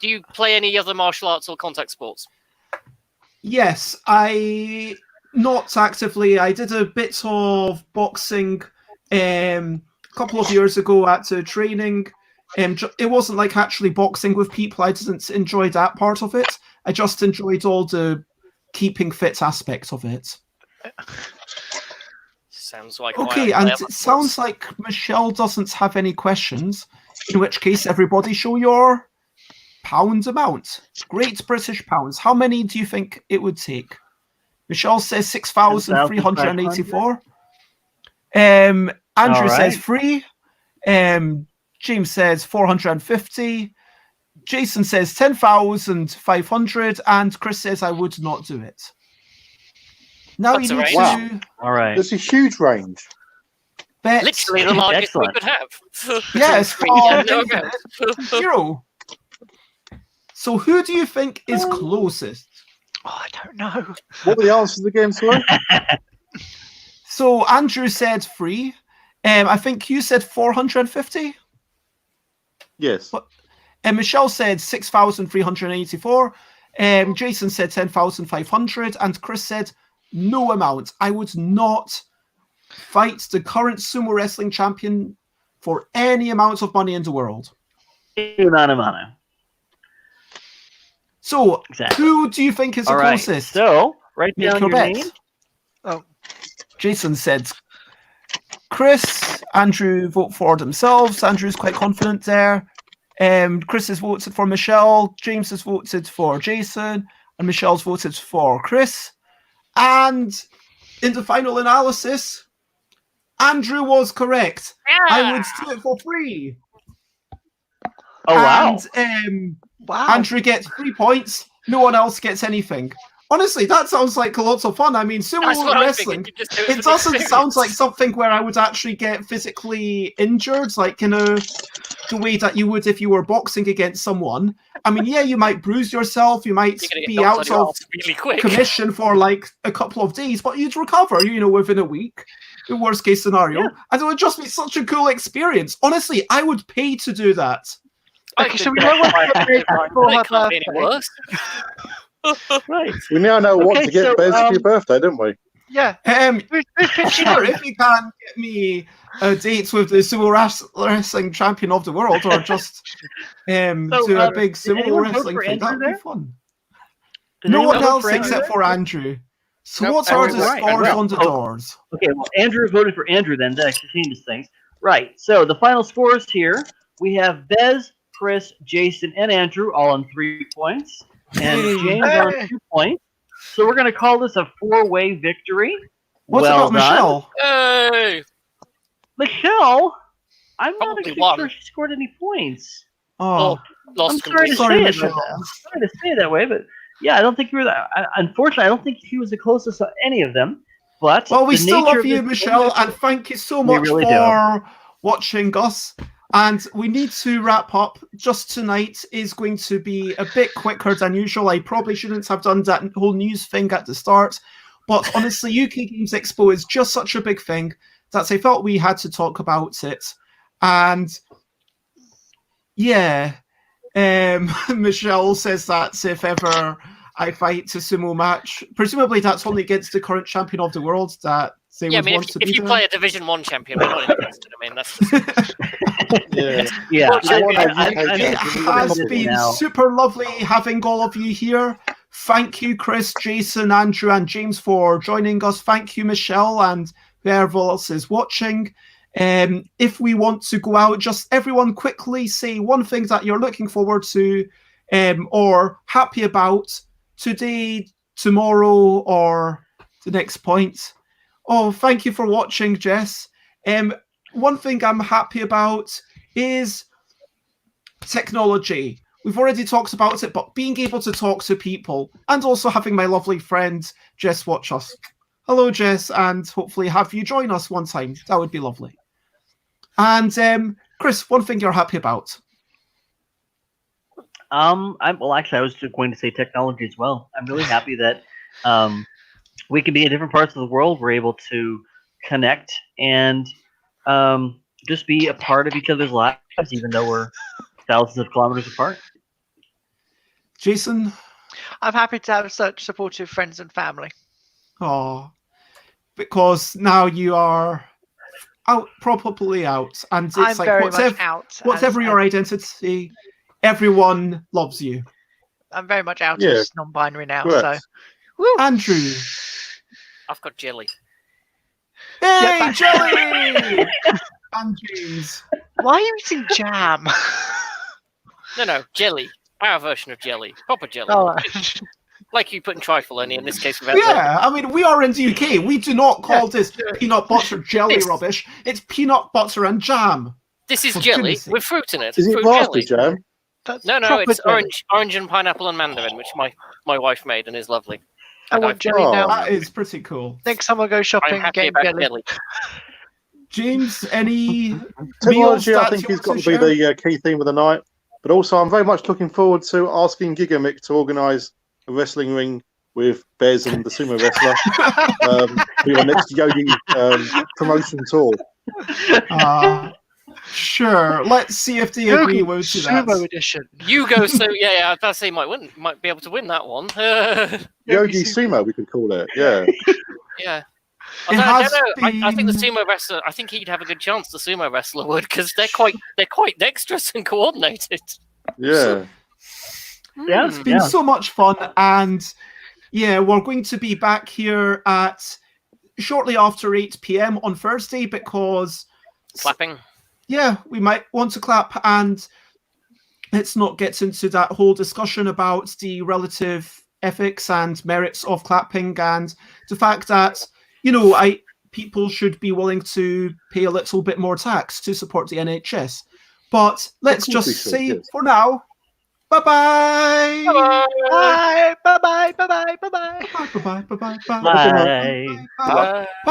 Do you play any other martial arts or contact sports? Yes, I not actively. I did a bit of boxing a couple of years ago at training. It wasn't like actually boxing with people. I didn't enjoy that part of it. I just enjoyed all the keeping fit aspects of it. Sounds like Okay, why I and play other it sounds sports. like Michelle doesn't have any questions, in which case everybody show your pound amount. Great British pounds. How many do you think it would take? Michelle says 6,384. Andrew All says right. 3. James says 450. Jason says 10,500. And Chris says I would not do it. Now That's you a need range. to All right. There's a huge range. bet. Literally the largest Excellent. we could have. Yes, Yeah, for no infinite, amount. 0. So who do you think is closest? Oh, I don't know. What were the answers again, sorry? So Andrew said 3. I think you said 450. Yes. And Michelle said 6,384. Jason said 10,500. And Chris said no amount. I would not fight the current sumo wrestling champion for any amount of money in the world. Mano. So, Exactly. who do you think is the All right. closest? So, write Make down your your bet. name. Oh, Jason said Chris. Andrew vote for themselves. Andrew's quite confident there. Chris has voted for Michelle. James has voted for Jason. And Michelle's voted for Chris. And in the final analysis, Andrew was correct. I would do it for free. Oh, wow. wow. Andrew gets 3 points. No one else gets anything. Honestly, that sounds like a lot of fun. I mean, sumo wrestling, it doesn't sound like something where I would actually get physically injured, like, the way that you would if you were boxing against someone. I mean, yeah, you might bruise yourself, you might be out of really quick. commission for like a couple of days, but you'd recover, within a week. The worst case scenario. Yeah. And it would just be such a cool experience. Honestly, I would pay to do that. Okay, so we know what for her It can't be any birthday. worse. Right. We now know what Okay, to get so, Bez for your birthday, don't we? Yeah. Sure, Who's pitching in? if you can get me a date with the sumo wrestling champion of the world, or just do a big did sumo anyone vote wrestling for thing, Andrew that would be there? fun. Did No anyone one vote else for Andrew except there? for Andrew. So Nope, what are the Right, scores well, on the doors? Okay, well, Andrew voted for Andrew then. That actually changes things. Right, so the final scores here, we have Bez, Chris, Jason, and Andrew all on 3 points, and Hey. James on 2 points. So we're going to call this a 4-way victory. What well about done. Michelle? Hey! Michelle, I'm not Probably actually won. sure she scored any points. Oh, I'm Lost sorry to completely. Sorry, say it, Michelle. I'm sorry to say it that way, but yeah, I don't think you were that. Unfortunately, I don't think she was the closest of any of them. But well, we the still nature love of you, this Michelle, game- and thank you so We much really for watching us. And we need to wrap up. Just tonight is going to be a bit quicker than usual. I probably shouldn't have done that whole news thing at the start. But honestly, UK Games Expo is just such a big thing that I felt we had to talk about it. And yeah, Michelle says that if ever I fight a sumo match, presumably that's only against the current champion of the world that they Yeah, I would mean, want to if be you there. play a Division 1 champion, we're not interested. I mean, that's just... Yeah. Yeah, Well, you want a UK I- champion. It has it been now. super lovely having all of you here. Thank you, Chris, Jason, Andrew, and James for joining us. Thank you, Michelle, and whoever else is watching. If we want to go out, just everyone quickly say one thing that you're looking forward to or happy about today, tomorrow, or the next point. Oh, thank you for watching, Jess. One thing I'm happy about is technology. We've already talked about it, but being able to talk to people and also having my lovely friend Jess watch us. Hello, Jess, and hopefully have you join us one time. That would be lovely. And Chris, one thing you're happy about? Well, actually, I was just going to say technology as well. I'm really happy that we can be in different parts of the world. We're able to connect and just be a part of each other's lives, even though we're thousands of kilometers apart. Jason? I'm happy to have such supportive friends and family. Oh, because now you are out, properly out, and it's I'm like very much out. whatever your identity, everyone loves you. I'm very much out Yeah. as non-binary now. Correct. So, woo. Andrew. I've got jelly. Hey, Yeah, Jelly! And James. Why are you eating jam? No, jelly. Our version of jelly. Proper jelly. Oh, Like you put in trifle, only in this case without Yeah, I mean, we are in the UK. We do not call this peanut butter jelly This- rubbish. It's peanut butter and jam. This is For jelly goodness sake. with fruit in it. Is it fruit raspberry jelly. jam? that's No, proper it's jelly. orange and pineapple and mandarin, which my wife made and is lovely. I And want I've- jelly now. That is pretty cool. Next time I go I'm shopping, happy get about jelly. jelly. James, any meals Technology, I that think, you has want got to be share? the key theme of the night. But also, I'm very much looking forward to asking Gigamick to organise a wrestling ring with Bez and the sumo wrestler for your next Yogi promotion tour. Sure. Let's see if they agree with to Sumo that. edition. You go so yeah, I was about to say might be able to win that one. Yogi sumo, we could call it. Yeah. Yeah. It I has don't know. I think the been- sumo wrestler. I think he'd have a good chance. The sumo wrestler would, because they're quite dexterous and coordinated. Yeah. Yeah, It's been so much fun, and yeah, we're going to be back here at shortly after 8 p.m. on Thursday because Clapping. yeah, we might want to clap, and let's not get into that whole discussion about the relative ethics and merits of clapping and the fact that, you know, people should be willing to pay a little bit more tax to support the NHS. But let's course we just should, say yes. for now, bye-bye. Bye. Bye. Bye. Bye. Bye. Bye. Bye-bye. Bye-bye. Bye-bye. Bye. Bye. Bye.